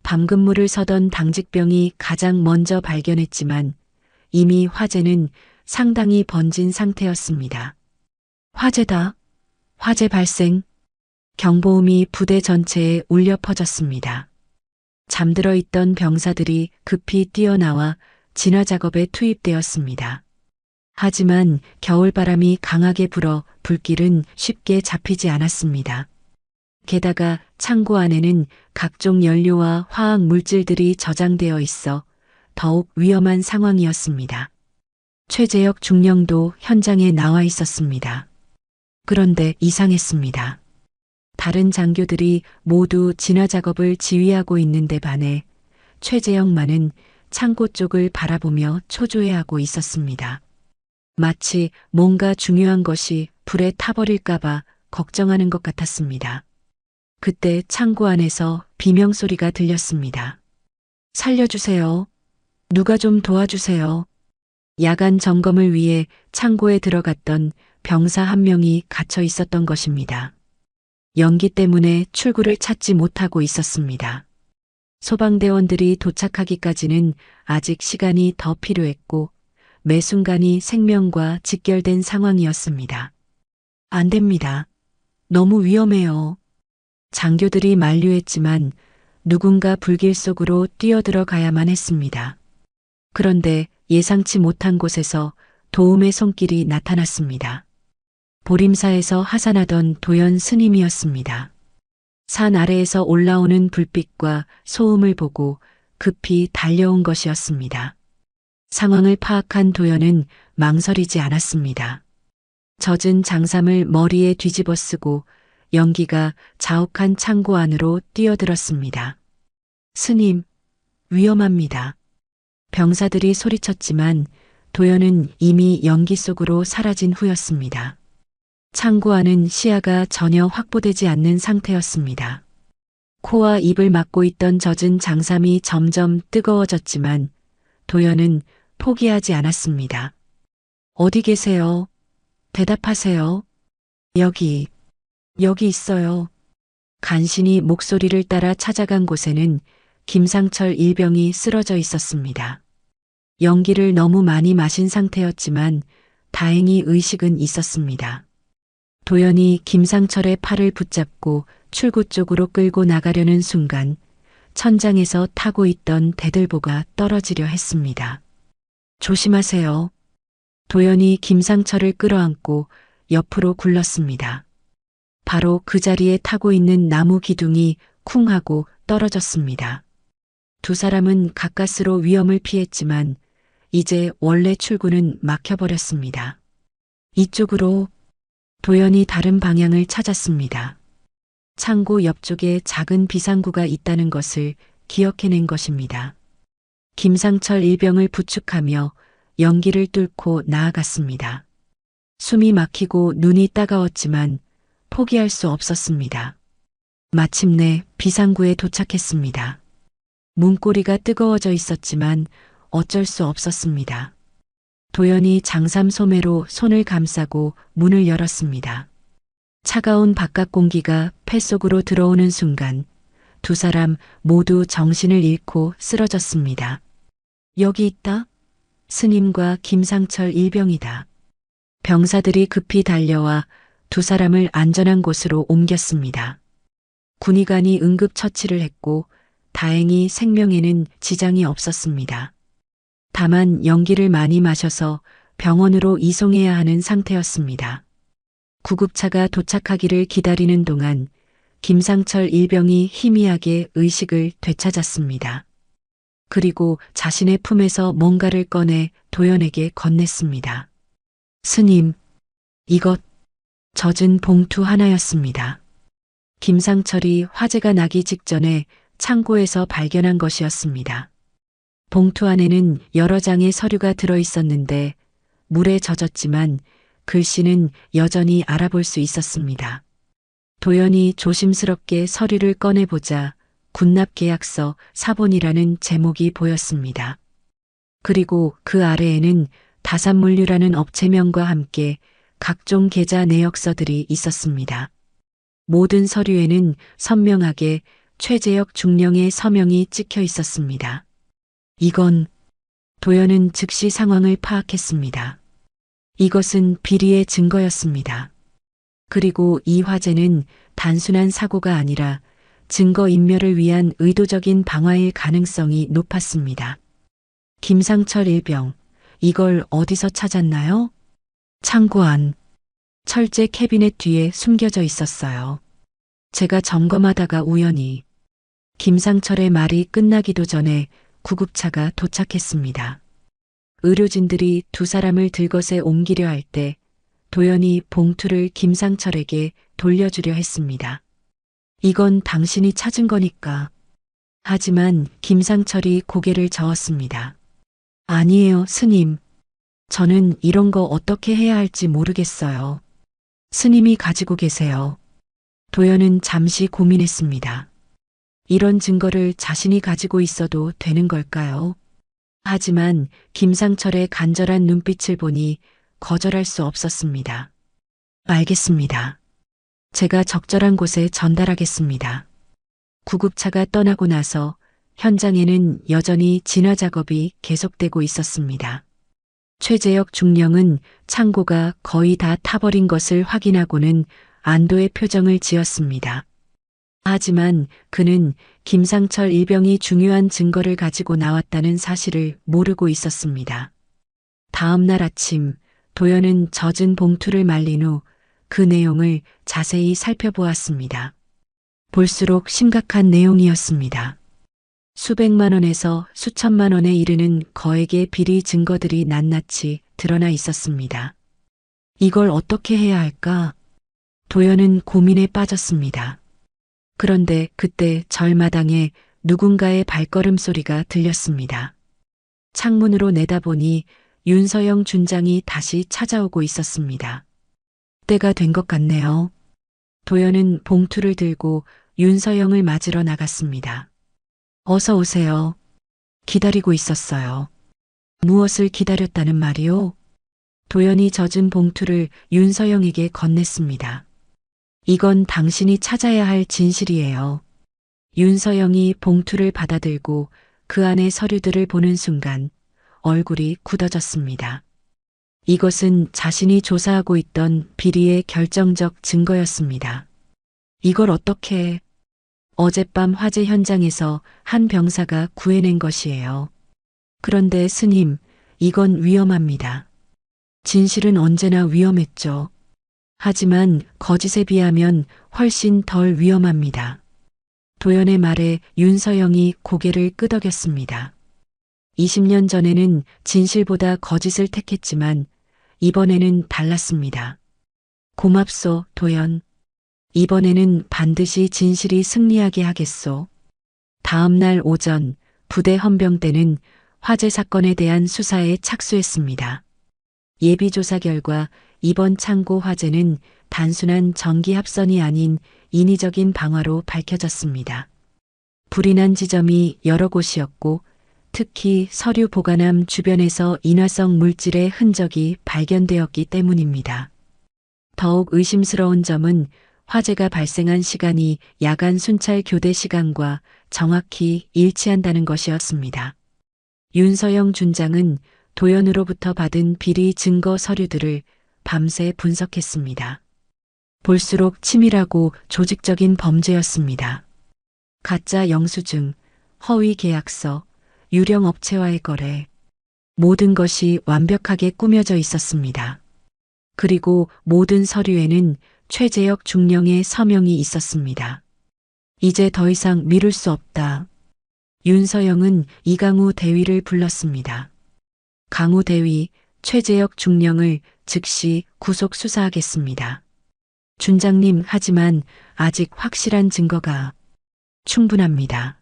밤근무를 서던 당직병이 가장 먼저 발견했지만 이미 화재는 상당히 번진 상태였습니다. 화재다. 화재 발생. 경보음이 부대 전체에 울려 퍼졌습니다. 잠들어 있던 병사들이 급히 뛰어나와 진화 작업에 투입되었습니다. 하지만 겨울바람이 강하게 불어 불길은 쉽게 잡히지 않았습니다. 게다가 창고 안에는 각종 연료와 화학 물질들이 저장되어 있어 더욱 위험한 상황이었습니다. 최재혁 중령도 현장에 나와 있었습니다. 그런데 이상했습니다. 다른 장교들이 모두 진화 작업을 지휘하고 있는데 반해 최재혁만은 창고 쪽을 바라보며 초조해하고 있었습니다. 마치 뭔가 중요한 것이 불에 타버릴까봐 걱정하는 것 같았습니다. 그때 창고 안에서 비명소리가 들렸습니다. 살려주세요. 누가 좀 도와주세요. 야간 점검을 위해 창고에 들어갔던 병사 한 명이 갇혀 있었던 것입니다. 연기 때문에 출구를 찾지 못하고 있었습니다. 소방대원들이 도착하기까지는 아직 시간이 더 필요했고 매 순간이 생명과 직결된 상황이었습니다. 안 됩니다. 너무 위험해요. 장교들이 만류했지만 누군가 불길 속으로 뛰어들어가야만 했습니다. 그런데 예상치 못한 곳에서 도움의 손길이 나타났습니다. 보림사에서 하산하던 도연 스님이었습니다. 산 아래에서 올라오는 불빛과 소음을 보고 급히 달려온 것이었습니다. 상황을 파악한 도연은 망설이지 않았습니다. 젖은 장삼을 머리에 뒤집어 쓰고 연기가 자욱한 창고 안으로 뛰어들었습니다. 스님, 위험합니다. 병사들이 소리쳤지만 도연은 이미 연기 속으로 사라진 후였습니다. 창고 안은 시야가 전혀 확보되지 않는 상태였습니다. 코와 입을 막고 있던 젖은 장삼이 점점 뜨거워졌지만 도연은 포기하지 않았습니다. 어디 계세요? 대답하세요. 여기 있어요. 간신히 목소리를 따라 찾아간 곳에는 김상철 일병이 쓰러져 있었습니다. 연기를 너무 많이 마신 상태였지만 다행히 의식은 있었습니다. 도연이 김상철의 팔을 붙잡고 출구 쪽으로 끌고 나가려는 순간 천장에서 타고 있던 대들보가 떨어지려 했습니다. 조심하세요. 도연이 김상철을 끌어안고 옆으로 굴렀습니다. 바로 그 자리에 타고 있는 나무 기둥이 쿵 하고 떨어졌습니다. 두 사람은 가까스로 위험을 피했지만 이제 원래 출구는 막혀버렸습니다. 이쪽으로 도연이 다른 방향을 찾았습니다. 창고 옆쪽에 작은 비상구가 있다는 것을 기억해낸 것입니다. 김상철 일병을 부축하며 연기를 뚫고 나아갔습니다. 숨이 막히고 눈이 따가웠지만 포기할 수 없었습니다. 마침내 비상구에 도착했습니다. 문고리가 뜨거워져 있었지만 어쩔 수 없었습니다. 도연이 장삼 소매로 손을 감싸고 문을 열었습니다. 차가운 바깥 공기가 폐 속으로 들어오는 순간 두 사람 모두 정신을 잃고 쓰러졌습니다. 여기 있다. 스님과 김상철 일병이다. 병사들이 급히 달려와 두 사람을 안전한 곳으로 옮겼습니다. 군의관이 응급처치를 했고 다행히 생명에는 지장이 없었습니다. 다만 연기를 많이 마셔서 병원으로 이송해야 하는 상태였습니다. 구급차가 도착하기를 기다리는 동안 김상철 일병이 희미하게 의식을 되찾았습니다. 그리고 자신의 품에서 뭔가를 꺼내 도연에게 건넸습니다. 스님, 이것 젖은 봉투 하나였습니다. 김상철이 화재가 나기 직전에 창고에서 발견한 것이었습니다. 봉투 안에는 여러 장의 서류가 들어 있었는데 물에 젖었지만 글씨는 여전히 알아볼 수 있었습니다. 도연이 조심스럽게 서류를 꺼내보자 군납계약서 사본이라는 제목이 보였습니다. 그리고 그 아래에는 다산물류라는 업체명과 함께 각종 계좌 내역서들이 있었습니다. 모든 서류에는 선명하게 최재혁 중령의 서명이 찍혀 있었습니다. 이건 도연은 즉시 상황을 파악했습니다. 이것은 비리의 증거였습니다. 그리고 이 화재는 단순한 사고가 아니라 증거인멸을 위한 의도적인 방화일 가능성이 높았습니다. 김상철 일병, 이걸 어디서 찾았나요? 창고 안, 철제 캐비넷 뒤에 숨겨져 있었어요. 제가 점검하다가 우연히. 김상철의 말이 끝나기도 전에 구급차가 도착했습니다. 의료진들이 두 사람을 들것에 옮기려 할 때 도연이 봉투를 김상철에게 돌려주려 했습니다. 이건 당신이 찾은 거니까. 하지만 김상철이 고개를 저었습니다. 아니에요, 스님. 저는 이런 거 어떻게 해야 할지 모르겠어요. 스님이 가지고 계세요. 도연은 잠시 고민했습니다. 이런 증거를 자신이 가지고 있어도 되는 걸까요? 하지만 김상철의 간절한 눈빛을 보니 거절할 수 없었습니다. 알겠습니다. 제가 적절한 곳에 전달하겠습니다. 구급차가 떠나고 나서 현장에는 여전히 진화 작업이 계속되고 있었습니다. 최재혁 중령은 창고가 거의 다 타버린 것을 확인하고는 안도의 표정을 지었습니다. 하지만 그는 김상철 일병이 중요한 증거를 가지고 나왔다는 사실을 모르고 있었습니다. 다음 날 아침 도연은 젖은 봉투를 말린 후 그 내용을 자세히 살펴보았습니다. 볼수록 심각한 내용이었습니다. 수백만 원에서 수천만 원에 이르는 거액의 비리 증거들이 낱낱이 드러나 있었습니다. 이걸 어떻게 해야 할까? 도연은 고민에 빠졌습니다. 그런데 그때 절마당에 누군가의 발걸음 소리가 들렸습니다. 창문으로 내다보니 윤서영 준장이 다시 찾아오고 있었습니다. 때가 된 것 같네요. 도연은 봉투를 들고 윤서영을 맞으러 나갔습니다. 어서 오세요. 기다리고 있었어요. 무엇을 기다렸다는 말이요? 도연이 젖은 봉투를 윤서영에게 건넸습니다. 이건 당신이 찾아야 할 진실이에요. 윤서영이 봉투를 받아들고 그 안의 서류들을 보는 순간 얼굴이 굳어졌습니다. 이것은 자신이 조사하고 있던 비리의 결정적 증거였습니다. 이걸 어떻게 어젯밤 화재 현장에서 한 병사가 구해낸 것이에요. 그런데 스님, 이건 위험합니다. 진실은 언제나 위험했죠. 하지만 거짓에 비하면 훨씬 덜 위험합니다. 도연의 말에 윤서영이 고개를 끄덕였습니다. 20년 전에는 진실보다 거짓을 택했지만 이번에는 달랐습니다. 고맙소, 도연. 이번에는 반드시 진실이 승리하게 하겠소. 다음 날 오전 부대 헌병대는 화재 사건에 대한 수사에 착수했습니다. 예비조사 결과 이번 창고 화재는 단순한 전기 합선이 아닌 인위적인 방화로 밝혀졌습니다. 불이 난 지점이 여러 곳이었고 특히 서류 보관함 주변에서 인화성 물질의 흔적이 발견되었기 때문입니다. 더욱 의심스러운 점은 화재가 발생한 시간이 야간 순찰 교대 시간과 정확히 일치한다는 것이었습니다. 윤서영 준장은 도연으로부터 받은 비리 증거 서류들을 밤새 분석했습니다. 볼수록 치밀하고 조직적인 범죄였습니다. 가짜 영수증, 허위 계약서, 유령 업체와의 거래, 모든 것이 완벽하게 꾸며져 있었습니다. 그리고 모든 서류에는 최재혁 중령의 서명이 있었습니다. 이제 더 이상 미룰 수 없다. 윤서영은 이강우 대위를 불렀습니다. 강우 대위, 최재혁 중령을 즉시 구속 수사하겠습니다. 준장님, 하지만 아직 확실한 증거가 충분합니다.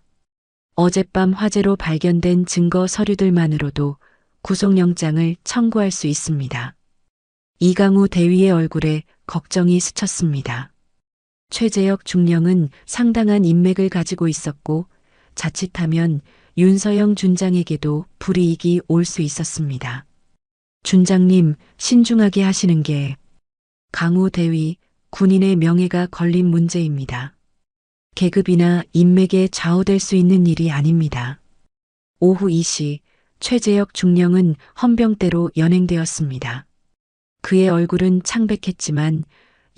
어젯밤 화재로 발견된 증거 서류들만으로도 구속영장을 청구할 수 있습니다. 이강우 대위의 얼굴에 걱정이 스쳤습니다. 최재혁 중령은 상당한 인맥을 가지고 있었고 자칫하면 윤서영 준장에게도 불이익이 올 수 있었습니다. 준장님, 신중하게 하시는 게 강우 대위, 군인의 명예가 걸린 문제입니다. 계급이나 인맥에 좌우될 수 있는 일이 아닙니다. 오후 2시 최재혁 중령은 헌병대로 연행되었습니다. 그의 얼굴은 창백했지만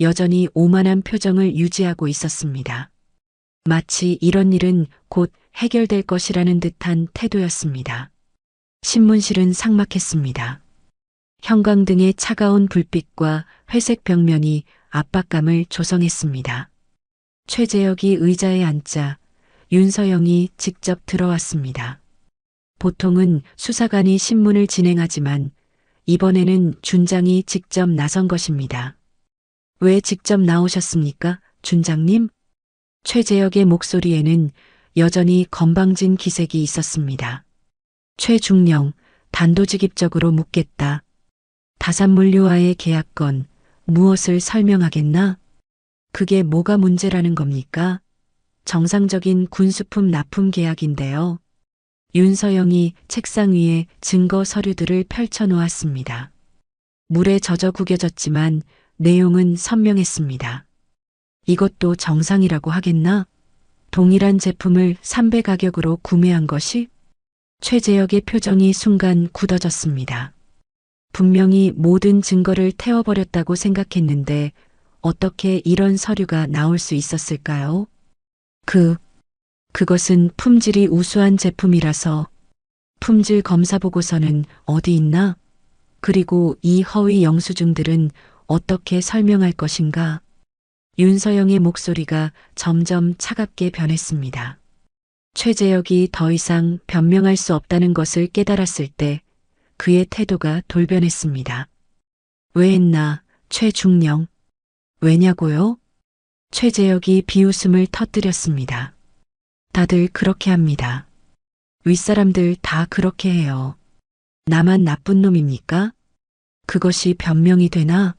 여전히 오만한 표정을 유지하고 있었습니다. 마치 이런 일은 곧 해결될 것이라는 듯한 태도였습니다. 신문실은 삭막했습니다. 형광등의 차가운 불빛과 회색 벽면이 압박감을 조성했습니다. 최재혁이 의자에 앉자 윤서영이 직접 들어왔습니다. 보통은 수사관이 신문을 진행하지만 이번에는 준장이 직접 나선 것입니다. 왜 직접 나오셨습니까, 준장님? 최재혁의 목소리에는 여전히 건방진 기색이 있었습니다. 최중령, 단도직입적으로 묻겠다. 다산물류와의 계약건, 무엇을 설명하겠나? 그게 뭐가 문제라는 겁니까? 정상적인 군수품 납품 계약인데요. 윤서영이 책상 위에 증거 서류들을 펼쳐 놓았습니다. 물에 젖어 구겨졌지만 내용은 선명했습니다. 이것도 정상이라고 하겠나? 동일한 제품을 3배 가격으로 구매한 것이? 최재혁의 표정이 순간 굳어졌습니다. 분명히 모든 증거를 태워버렸다고 생각했는데 어떻게 이런 서류가 나올 수 있었을까요? 그것은 품질이 우수한 제품이라서. 품질 검사 보고서는 어디 있나? 그리고 이 허위 영수증들은 어떻게 설명할 것인가? 윤서영의 목소리가 점점 차갑게 변했습니다. 최재혁이 더 이상 변명할 수 없다는 것을 깨달았을 때 그의 태도가 돌변했습니다. 왜 했나, 최중령? 왜냐고요? 최재혁이 비웃음을 터뜨렸습니다. 다들 그렇게 합니다. 윗사람들 다 그렇게 해요. 나만 나쁜 놈입니까? 그것이 변명이 되나?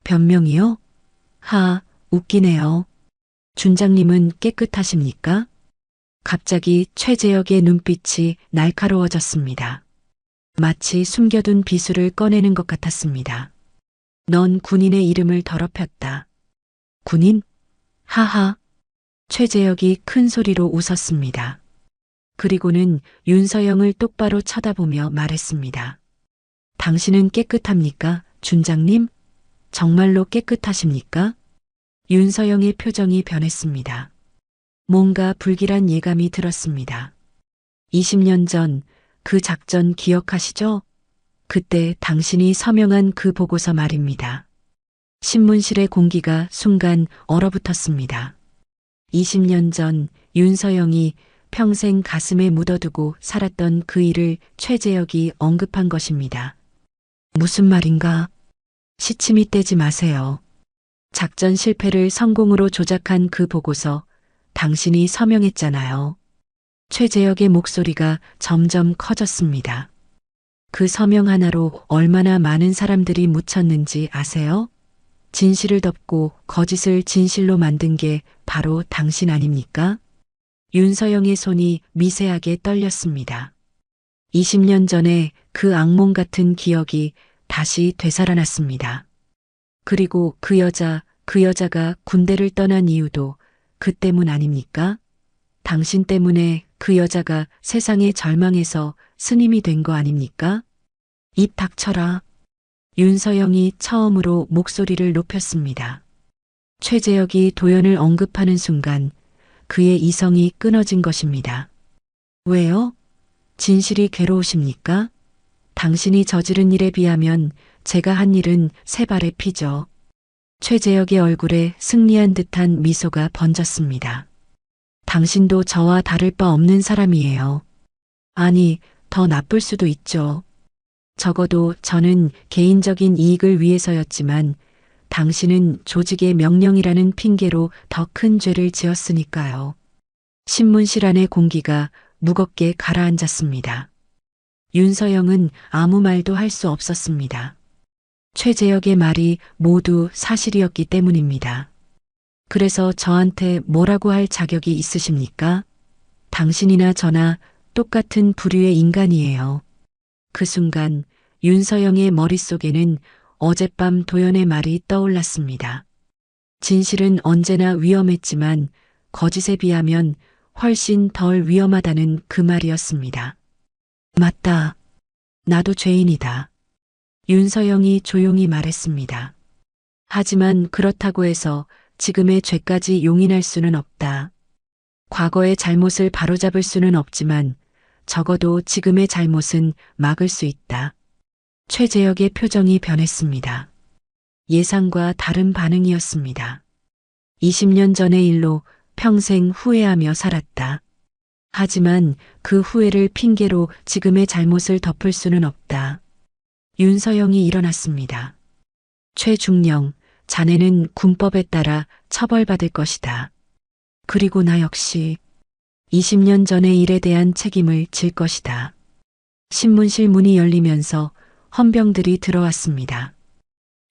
변명이요? 웃기네요. 준장님은 깨끗하십니까? 갑자기 최재혁의 눈빛이 날카로워졌습니다. 마치 숨겨둔 비수를 꺼내는 것 같았습니다. 넌 군인의 이름을 더럽혔다. 군인? 하하. 최재혁이 큰 소리로 웃었습니다. 그리고는 윤서영을 똑바로 쳐다보며 말했습니다. 당신은 깨끗합니까, 준장님? 정말로 깨끗하십니까? 윤서영의 표정이 변했습니다. 뭔가 불길한 예감이 들었습니다. 20년 전 그 작전 기억하시죠? 그때 당신이 서명한 그 보고서 말입니다. 신문실의 공기가 순간 얼어붙었습니다. 20년 전 윤서영이 평생 가슴에 묻어두고 살았던 그 일을 최재혁이 언급한 것입니다. 무슨 말인가? 시침이 떼지 마세요. 작전 실패를 성공으로 조작한 그 보고서 당신이 서명했잖아요. 최재혁의 목소리가 점점 커졌습니다. 그 서명 하나로 얼마나 많은 사람들이 묻혔는지 아세요? 진실을 덮고 거짓을 진실로 만든 게 바로 당신 아닙니까? 윤서영의 손이 미세하게 떨렸습니다. 20년 전에 그 악몽 같은 기억이 다시 되살아났습니다. 그리고 그 여자, 그 여자가 군대를 떠난 이유도 그 때문 아닙니까? 당신 때문에 그 여자가 세상에 절망해서 스님이 된 거 아닙니까? 입 닥쳐라. 윤서영이 처음으로 목소리를 높였습니다. 최재혁이 도연을 언급하는 순간 그의 이성이 끊어진 것입니다. 왜요? 진실이 괴로우십니까? 당신이 저지른 일에 비하면 제가 한 일은 세 발의 피죠. 최재혁의 얼굴에 승리한 듯한 미소가 번졌습니다. 당신도 저와 다를 바 없는 사람이에요. 아니, 더 나쁠 수도 있죠. 적어도 저는 개인적인 이익을 위해서였지만 당신은 조직의 명령이라는 핑계로 더 큰 죄를 지었으니까요. 신문실 안의 공기가 무겁게 가라앉았습니다. 윤서영은 아무 말도 할 수 없었습니다. 최재혁의 말이 모두 사실이었기 때문입니다. 그래서 저한테 뭐라고 할 자격이 있으십니까? 당신이나 저나 똑같은 부류의 인간이에요. 그 순간 윤서영의 머릿속에는 어젯밤 도연의 말이 떠올랐습니다. 진실은 언제나 위험했지만 거짓에 비하면 훨씬 덜 위험하다는 그 말이었습니다. 맞다. 나도 죄인이다. 윤서영이 조용히 말했습니다. 하지만 그렇다고 해서 지금의 죄까지 용인할 수는 없다. 과거의 잘못을 바로잡을 수는 없지만 적어도 지금의 잘못은 막을 수 있다. 최재혁의 표정이 변했습니다. 예상과 다른 반응이었습니다. 20년 전의 일로 평생 후회하며 살았다. 하지만 그 후회를 핑계로 지금의 잘못을 덮을 수는 없다. 윤서영이 일어났습니다. 최중령, 자네는 군법에 따라 처벌받을 것이다. 그리고 나 역시 20년 전의 일에 대한 책임을 질 것이다. 신문실 문이 열리면서 헌병들이 들어왔습니다.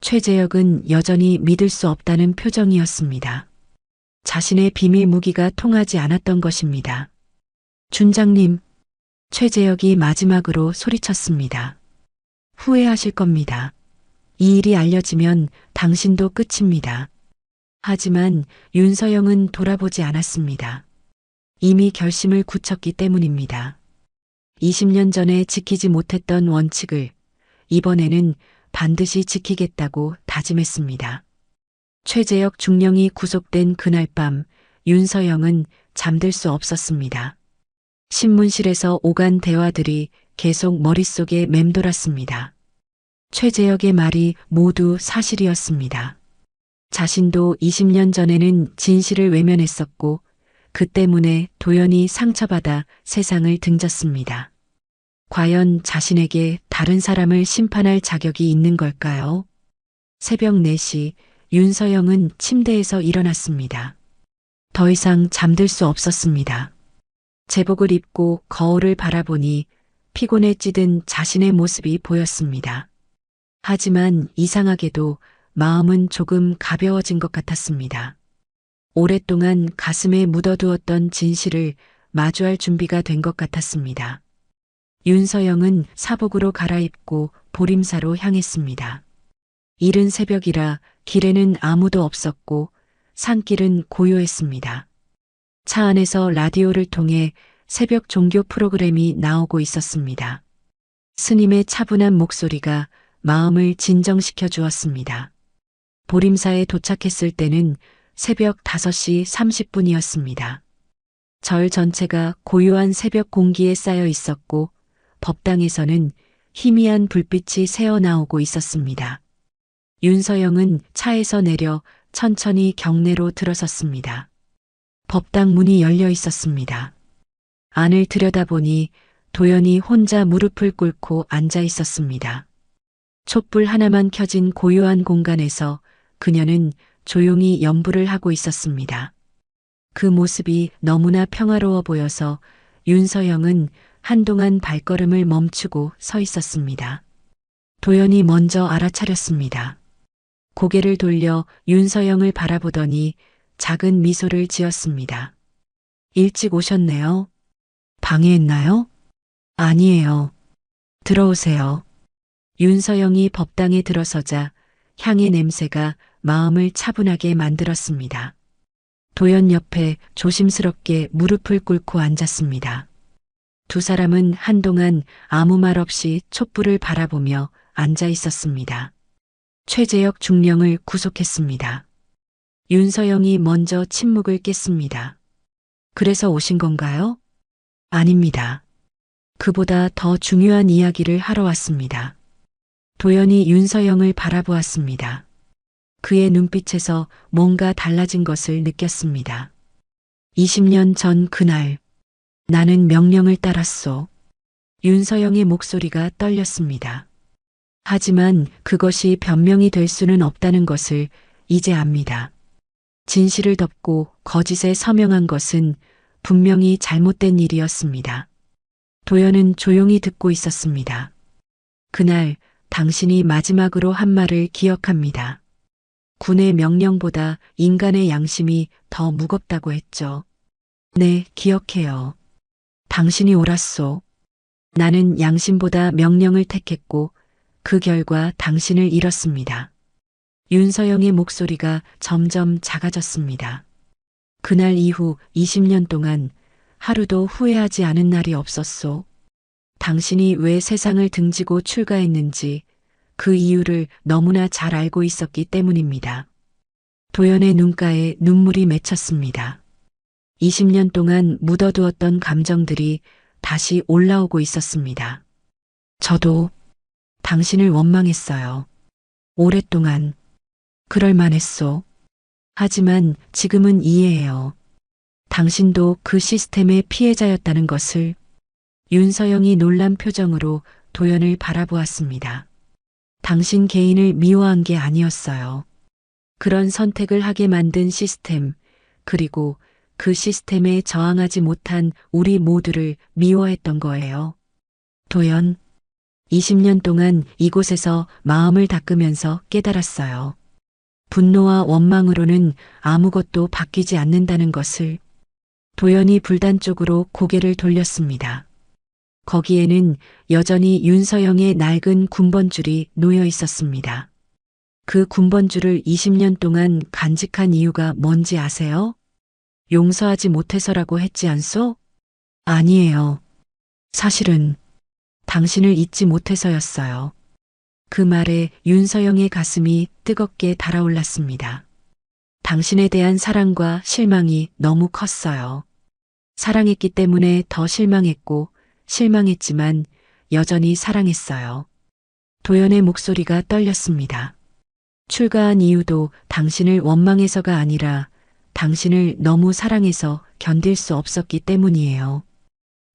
최재혁은 여전히 믿을 수 없다는 표정이었습니다. 자신의 비밀 무기가 통하지 않았던 것입니다. 준장님, 최재혁이 마지막으로 소리쳤습니다. 후회하실 겁니다. 이 일이 알려지면 당신도 끝입니다. 하지만 윤서영은 돌아보지 않았습니다. 이미 결심을 굳혔기 때문입니다. 20년 전에 지키지 못했던 원칙을 이번에는 반드시 지키겠다고 다짐했습니다. 최재혁 중령이 구속된 그날 밤 윤서영은 잠들 수 없었습니다. 신문실에서 오간 대화들이 계속 머릿속에 맴돌았습니다. 최재혁의 말이 모두 사실이었습니다. 자신도 20년 전에는 진실을 외면했었고 그 때문에 도연이 상처받아 세상을 등졌습니다. 과연 자신에게 다른 사람을 심판할 자격이 있는 걸까요? 새벽 4시 윤서영은 침대에서 일어났습니다. 더 이상 잠들 수 없었습니다. 제복을 입고 거울을 바라보니 피곤에 찌든 자신의 모습이 보였습니다. 하지만 이상하게도 마음은 조금 가벼워진 것 같았습니다. 오랫동안 가슴에 묻어두었던 진실을 마주할 준비가 된 것 같았습니다. 윤서영은 사복으로 갈아입고 보림사로 향했습니다. 이른 새벽이라 길에는 아무도 없었고 산길은 고요했습니다. 차 안에서 라디오를 통해 새벽 종교 프로그램이 나오고 있었습니다. 스님의 차분한 목소리가 마음을 진정시켜 주었습니다. 보림사에 도착했을 때는 새벽 5시 30분이었습니다. 절 전체가 고요한 새벽 공기에 쌓여 있었고 법당에서는 희미한 불빛이 새어나오고 있었습니다. 윤서영은 차에서 내려 천천히 경내로 들어섰습니다. 법당 문이 열려 있었습니다. 안을 들여다보니 도연이 혼자 무릎을 꿇고 앉아 있었습니다. 촛불 하나만 켜진 고요한 공간에서 그녀는 조용히 염불을 하고 있었습니다. 그 모습이 너무나 평화로워 보여서 윤서영은 한동안 발걸음을 멈추고 서 있었습니다. 도연이 먼저 알아차렸습니다. 고개를 돌려 윤서영을 바라보더니 작은 미소를 지었습니다. 일찍 오셨네요. 방해했나요? 아니에요. 들어오세요. 윤서영이 법당에 들어서자 향의 냄새가 마음을 차분하게 만들었습니다. 도연 옆에 조심스럽게 무릎을 꿇고 앉았습니다. 두 사람은 한동안 아무 말 없이 촛불을 바라보며 앉아 있었습니다. 최재혁 중령을 구속했습니다. 윤서영이 먼저 침묵을 깼습니다. 그래서 오신 건가요? 아닙니다. 그보다 더 중요한 이야기를 하러 왔습니다. 도연이 윤서영을 바라보았습니다. 그의 눈빛에서 뭔가 달라진 것을 느꼈습니다. 20년 전 그날, 나는 명령을 따랐소. 윤서영의 목소리가 떨렸습니다. 하지만 그것이 변명이 될 수는 없다는 것을 이제 압니다. 진실을 덮고 거짓에 서명한 것은 분명히 잘못된 일이었습니다. 도연은 조용히 듣고 있었습니다. 그날 당신이 마지막으로 한 말을 기억합니다. 군의 명령보다 인간의 양심이 더 무겁다고 했죠. 네, 기억해요. 당신이 옳았소. 나는 양심보다 명령을 택했고 그 결과 당신을 잃었습니다. 윤서영의 목소리가 점점 작아졌습니다. 그날 이후 20년 동안 하루도 후회하지 않은 날이 없었소. 당신이 왜 세상을 등지고 출가했는지 그 이유를 너무나 잘 알고 있었기 때문입니다. 도연의 눈가에 눈물이 맺혔습니다. 20년 동안 묻어두었던 감정들이 다시 올라오고 있었습니다. 저도 당신을 원망했어요. 오랫동안 그럴만했소. 하지만 지금은 이해해요. 당신도 그 시스템의 피해자였다는 것을. 윤서영이 놀란 표정으로 도연을 바라보았습니다. 당신 개인을 미워한 게 아니었어요. 그런 선택을 하게 만든 시스템, 그리고 그 시스템에 저항하지 못한 우리 모두를 미워했던 거예요. 도연, 20년 동안 이곳에서 마음을 닦으면서 깨달았어요. 분노와 원망으로는 아무것도 바뀌지 않는다는 것을. 도연이 불단 쪽으로 고개를 돌렸습니다. 거기에는 여전히 윤서영의 낡은 군번줄이 놓여 있었습니다. 그 군번줄을 20년 동안 간직한 이유가 뭔지 아세요? 용서하지 못해서라고 했지 않소? 아니에요. 사실은 당신을 잊지 못해서였어요. 그 말에 윤서영의 가슴이 뜨겁게 달아올랐습니다. 당신에 대한 사랑과 실망이 너무 컸어요. 사랑했기 때문에 더 실망했고 실망했지만 여전히 사랑했어요. 도연의 목소리가 떨렸습니다. 출가한 이유도 당신을 원망해서가 아니라 당신을 너무 사랑해서 견딜 수 없었기 때문이에요.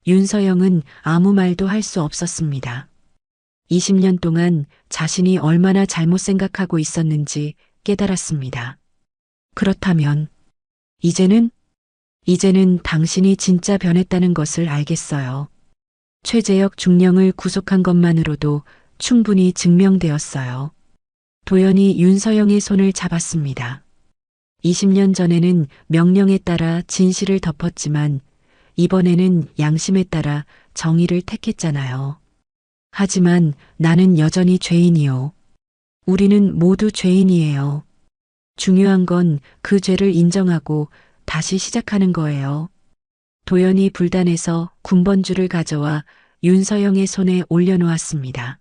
윤서영은 아무 말도 할 수 없었습니다. 20년 동안 자신이 얼마나 잘못 생각하고 있었는지 깨달았습니다. 그렇다면 이제는 당신이 진짜 변했다는 것을 알겠어요. 최재혁 중령을 구속한 것만으로도 충분히 증명되었어요. 도연이 윤서영의 손을 잡았습니다. 20년 전에는 명령에 따라 진실을 덮었지만 이번에는 양심에 따라 정의를 택했잖아요. 하지만 나는 여전히 죄인이요. 우리는 모두 죄인이에요. 중요한 건 그 죄를 인정하고 다시 시작하는 거예요. 도연이 불단에서 군번줄을 가져와 윤서영의 손에 올려놓았습니다.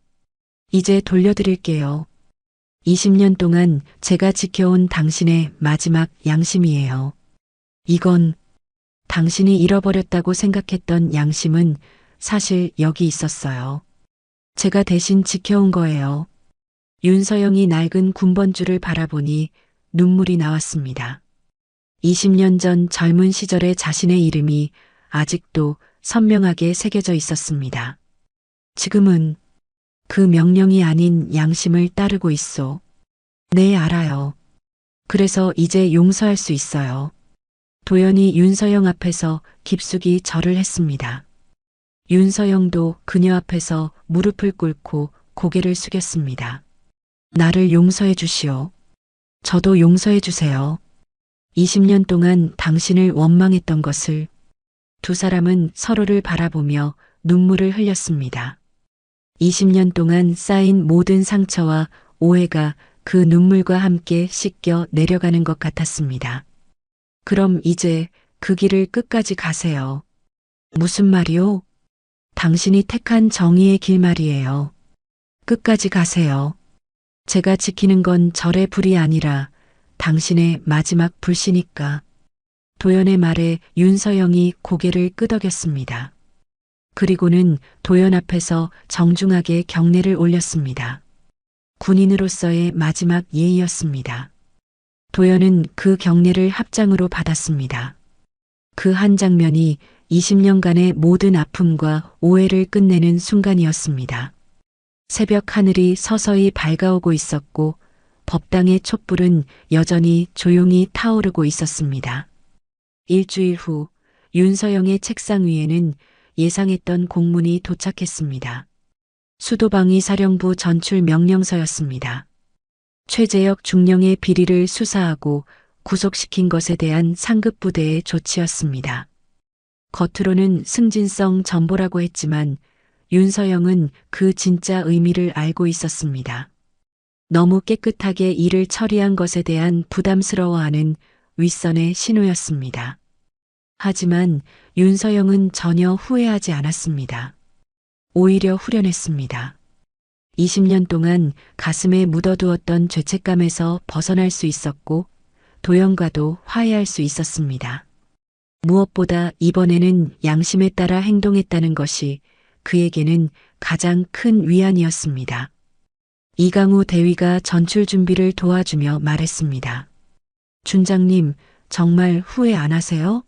이제 돌려드릴게요. 20년 동안 제가 지켜온 당신의 마지막 양심이에요. 이건 당신이 잃어버렸다고 생각했던 양심은 사실 여기 있었어요. 제가 대신 지켜온 거예요. 윤서영이 낡은 군번줄을 바라보니 눈물이 나왔습니다. 20년 전 젊은 시절의 자신의 이름이 아직도 선명하게 새겨져 있었습니다. 지금은 그 명령이 아닌 양심을 따르고 있소. 네, 알아요. 그래서 이제 용서할 수 있어요. 도연이 윤서영 앞에서 깊숙이 절을 했습니다. 윤서영도 그녀 앞에서 무릎을 꿇고 고개를 숙였습니다. 나를 용서해 주시오. 저도 용서해 주세요. 20년 동안 당신을 원망했던 것을. 두 사람은 서로를 바라보며 눈물을 흘렸습니다. 20년 동안 쌓인 모든 상처와 오해가 그 눈물과 함께 씻겨 내려가는 것 같았습니다. 그럼 이제 그 길을 끝까지 가세요. 무슨 말이요? 당신이 택한 정의의 길 말이에요. 끝까지 가세요. 제가 지키는 건 절의 불이 아니라 당신의 마지막 불씨니까. 도연의 말에 윤서영이 고개를 끄덕였습니다. 그리고는 도연 앞에서 정중하게 경례를 올렸습니다. 군인으로서의 마지막 예의였습니다. 도연은 그 경례를 합장으로 받았습니다. 그 한 장면이 20년간의 모든 아픔과 오해를 끝내는 순간이었습니다. 새벽 하늘이 서서히 밝아오고 있었고 법당의 촛불은 여전히 조용히 타오르고 있었습니다. 일주일 후 윤서영의 책상 위에는 예상했던 공문이 도착했습니다. 수도방위 사령부 전출 명령서였습니다. 최재혁 중령의 비리를 수사하고 구속시킨 것에 대한 상급 부대의 조치였습니다. 겉으로는 승진성 전보라고 했지만 윤서영은 그 진짜 의미를 알고 있었습니다. 너무 깨끗하게 일을 처리한 것에 대한 부담스러워하는 윗선의 신호였습니다. 하지만 윤서영은 전혀 후회하지 않았습니다. 오히려 후련했습니다. 20년 동안 가슴에 묻어두었던 죄책감에서 벗어날 수 있었고 도연과도 화해할 수 있었습니다. 무엇보다 이번에는 양심에 따라 행동했다는 것이 그에게는 가장 큰 위안이었습니다. 이강우 대위가 전출 준비를 도와주며 말했습니다. 준장님, 정말 후회 안 하세요?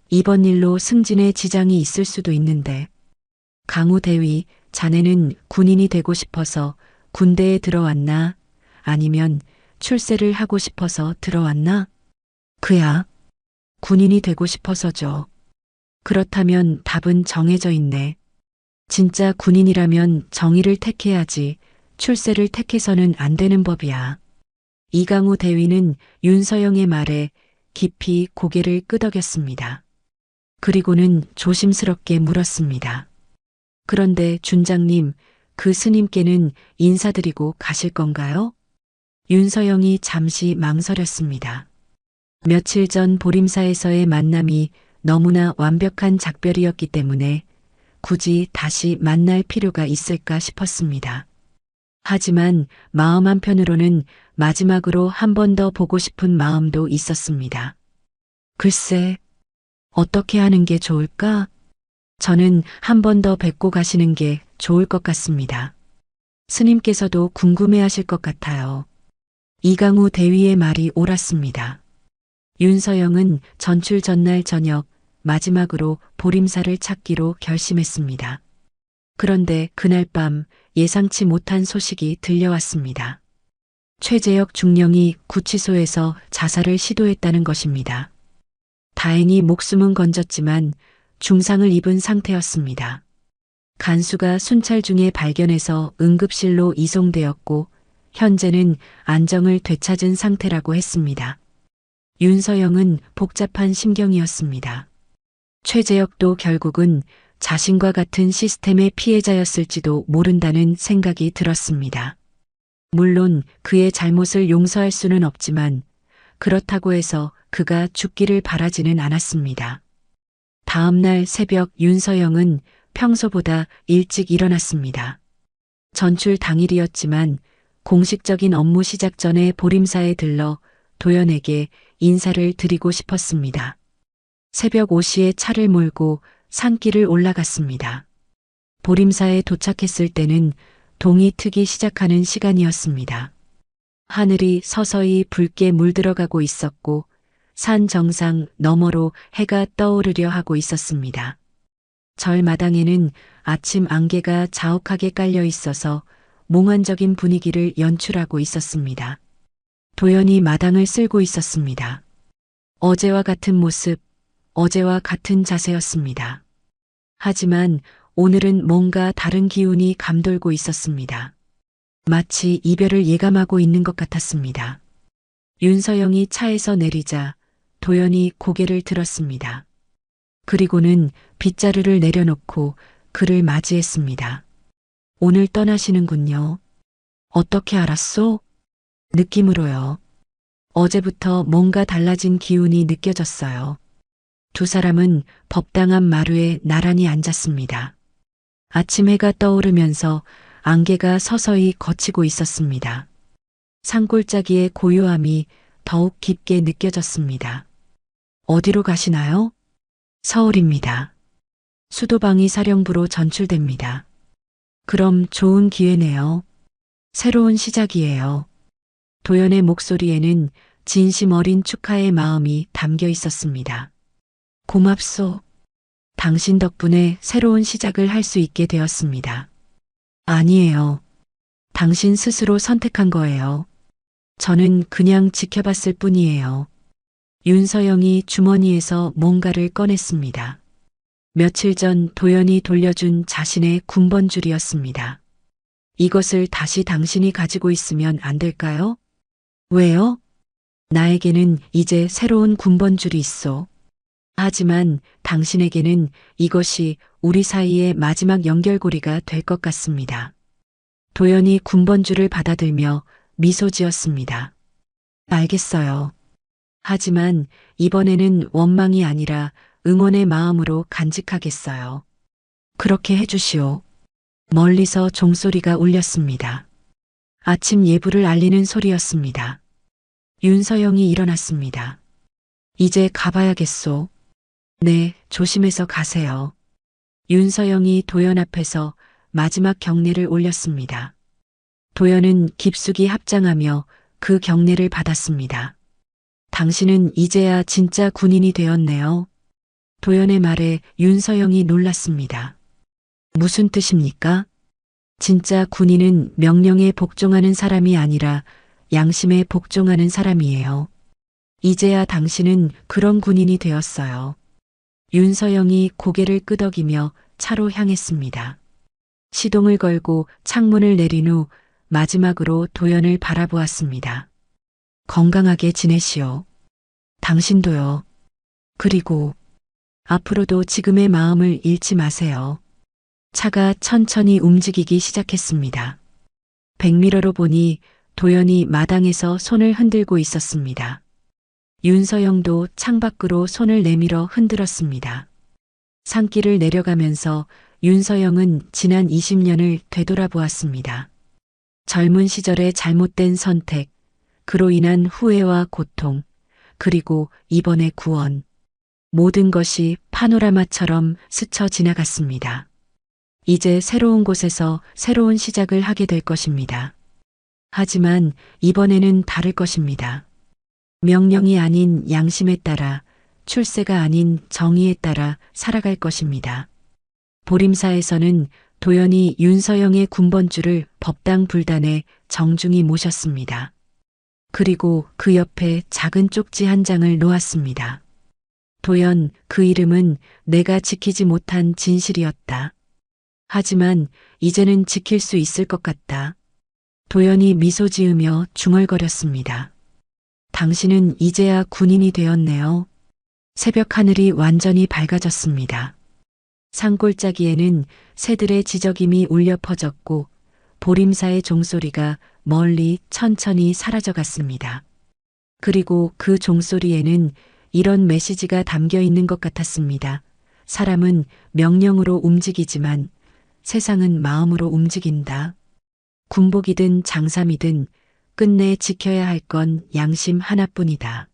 이번 일로 승진에 지장이 있을 수도 있는데. 강우 대위, 자네는 군인이 되고 싶어서 군대에 들어왔나? 아니면 출세를 하고 싶어서 들어왔나? 그야, 군인이 되고 싶어서죠. 그렇다면 답은 정해져 있네. 진짜 군인이라면 정의를 택해야지 출세를 택해서는 안 되는 법이야. 이강우 대위는 윤서영의 말에 깊이 고개를 끄덕였습니다. 그리고는 조심스럽게 물었습니다. 그런데 준장님, 그 스님께는 인사드리고 가실 건가요? 윤서영이 잠시 망설였습니다. 며칠 전 보림사에서의 만남이 너무나 완벽한 작별이었기 때문에 굳이 다시 만날 필요가 있을까 싶었습니다. 하지만 마음 한편으로는 마지막으로 한 번 더 보고 싶은 마음도 있었습니다. 글쎄, 어떻게 하는 게 좋을까? 저는 한 번 더 뵙고 가시는 게 좋을 것 같습니다. 스님께서도 궁금해하실 것 같아요. 이강우 대위의 말이 옳았습니다. 윤서영은 전출 전날 저녁 마지막으로 보림사를 찾기로 결심했습니다. 그런데 그날 밤 예상치 못한 소식이 들려왔습니다. 최재혁 중령이 구치소에서 자살을 시도했다는 것입니다. 다행히 목숨은 건졌지만 중상을 입은 상태였습니다. 간수가 순찰 중에 발견해서 응급실로 이송되었고 현재는 안정을 되찾은 상태라고 했습니다. 윤서영은 복잡한 심경이었습니다. 최재혁도 결국은 자신과 같은 시스템의 피해자였을지도 모른다는 생각이 들었습니다. 물론 그의 잘못을 용서할 수는 없지만 그렇다고 해서 그가 죽기를 바라지는 않았습니다. 다음 날 새벽 윤서영은 평소보다 일찍 일어났습니다. 전출 당일이었지만 공식적인 업무 시작 전에 보림사에 들러 도연에게 인사를 드리고 싶었습니다. 새벽 5시에 차를 몰고 산길을 올라갔습니다. 보림사에 도착했을 때는 동이 트기 시작하는 시간이었습니다. 하늘이 서서히 붉게 물들어가고 있었고 산 정상 너머로 해가 떠오르려 하고 있었습니다. 절마당에는 아침 안개가 자욱하게 깔려 있어서 몽환적인 분위기를 연출하고 있었습니다. 도연이 마당을 쓸고 있었습니다. 어제와 같은 모습, 어제와 같은 자세였습니다. 하지만 오늘은 뭔가 다른 기운이 감돌고 있었습니다. 마치 이별을 예감하고 있는 것 같았습니다. 윤서영이 차에서 내리자 도연이 고개를 들었습니다. 그리고는 빗자루를 내려놓고 그를 맞이했습니다. 오늘 떠나시는군요. 어떻게 알았소? 느낌으로요. 어제부터 뭔가 달라진 기운이 느껴졌어요. 두 사람은 법당 앞 마루에 나란히 앉았습니다. 아침 해가 떠오르면서 안개가 서서히 걷히고 있었습니다. 산골짜기의 고요함이 더욱 깊게 느껴졌습니다. 어디로 가시나요? 서울입니다. 수도방위 사령부로 전출됩니다. 그럼 좋은 기회네요. 새로운 시작이에요. 도연의 목소리에는 진심 어린 축하의 마음이 담겨 있었습니다. 고맙소. 당신 덕분에 새로운 시작을 할 수 있게 되었습니다. 아니에요. 당신 스스로 선택한 거예요. 저는 그냥 지켜봤을 뿐이에요. 윤서영이 주머니에서 뭔가를 꺼냈습니다. 며칠 전 도연이 돌려준 자신의 군번줄이었습니다. 이것을 다시 당신이 가지고 있으면 안 될까요? 왜요? 나에게는 이제 새로운 군번줄이 있어. 하지만 당신에게는 이것이 우리 사이의 마지막 연결고리가 될 것 같습니다. 도연이 군번줄을 받아들며 미소 지었습니다. 알겠어요. 하지만 이번에는 원망이 아니라 응원의 마음으로 간직하겠어요. 그렇게 해주시오. 멀리서 종소리가 울렸습니다. 아침 예불을 알리는 소리였습니다. 윤서영이 일어났습니다. 이제 가봐야겠소. 네, 조심해서 가세요. 윤서영이 도연 앞에서 마지막 경례를 올렸습니다. 도연은 깊숙이 합장하며 그 경례를 받았습니다. 당신은 이제야 진짜 군인이 되었네요. 도연의 말에 윤서영이 놀랐습니다. 무슨 뜻입니까? 진짜 군인은 명령에 복종하는 사람이 아니라 양심에 복종하는 사람이에요. 이제야 당신은 그런 군인이 되었어요. 윤서영이 고개를 끄덕이며 차로 향했습니다. 시동을 걸고 창문을 내린 후 마지막으로 도연을 바라보았습니다. 건강하게 지내시오. 당신도요. 그리고 앞으로도 지금의 마음을 잃지 마세요. 차가 천천히 움직이기 시작했습니다. 백미러로 보니 도연이 마당에서 손을 흔들고 있었습니다. 윤서영도 창밖으로 손을 내밀어 흔들었습니다. 산길을 내려가면서 윤서영은 지난 20년을 되돌아보았습니다. 젊은 시절의 잘못된 선택, 그로 인한 후회와 고통, 그리고 이번의 구원. 모든 것이 파노라마처럼 스쳐 지나갔습니다. 이제 새로운 곳에서 새로운 시작을 하게 될 것입니다. 하지만 이번에는 다를 것입니다. 명령이 아닌 양심에 따라, 출세가 아닌 정의에 따라 살아갈 것입니다. 보림사에서는 도연이 윤서영의 군번줄을 법당 불단에 정중히 모셨습니다. 그리고 그 옆에 작은 쪽지 한 장을 놓았습니다. 도연, 그 이름은 내가 지키지 못한 진실이었다. 하지만 이제는 지킬 수 있을 것 같다. 도연이 미소 지으며 중얼거렸습니다. 당신은 이제야 군인이 되었네요. 새벽 하늘이 완전히 밝아졌습니다. 산골짜기에는 새들의 지저김이 울려 퍼졌고 보림사의 종소리가 멀리 천천히 사라져갔습니다. 그리고 그 종소리에는 이런 메시지가 담겨 있는 것 같았습니다. 사람은 명령으로 움직이지만 세상은 마음으로 움직인다. 군복이든 장삼이든 끝내 지켜야 할 건 양심 하나뿐이다.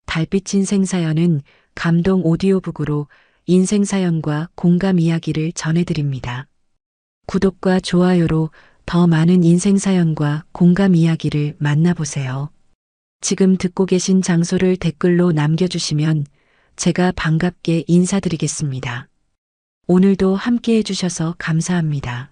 달빛 인생사연은 감동 오디오북으로 인생사연과 공감 이야기를 전해드립니다. 구독과 좋아요로 더 많은 인생사연과 공감 이야기를 만나보세요. 지금 듣고 계신 장소를 댓글로 남겨주시면 제가 반갑게 인사드리겠습니다. 오늘도 함께 해주셔서 감사합니다.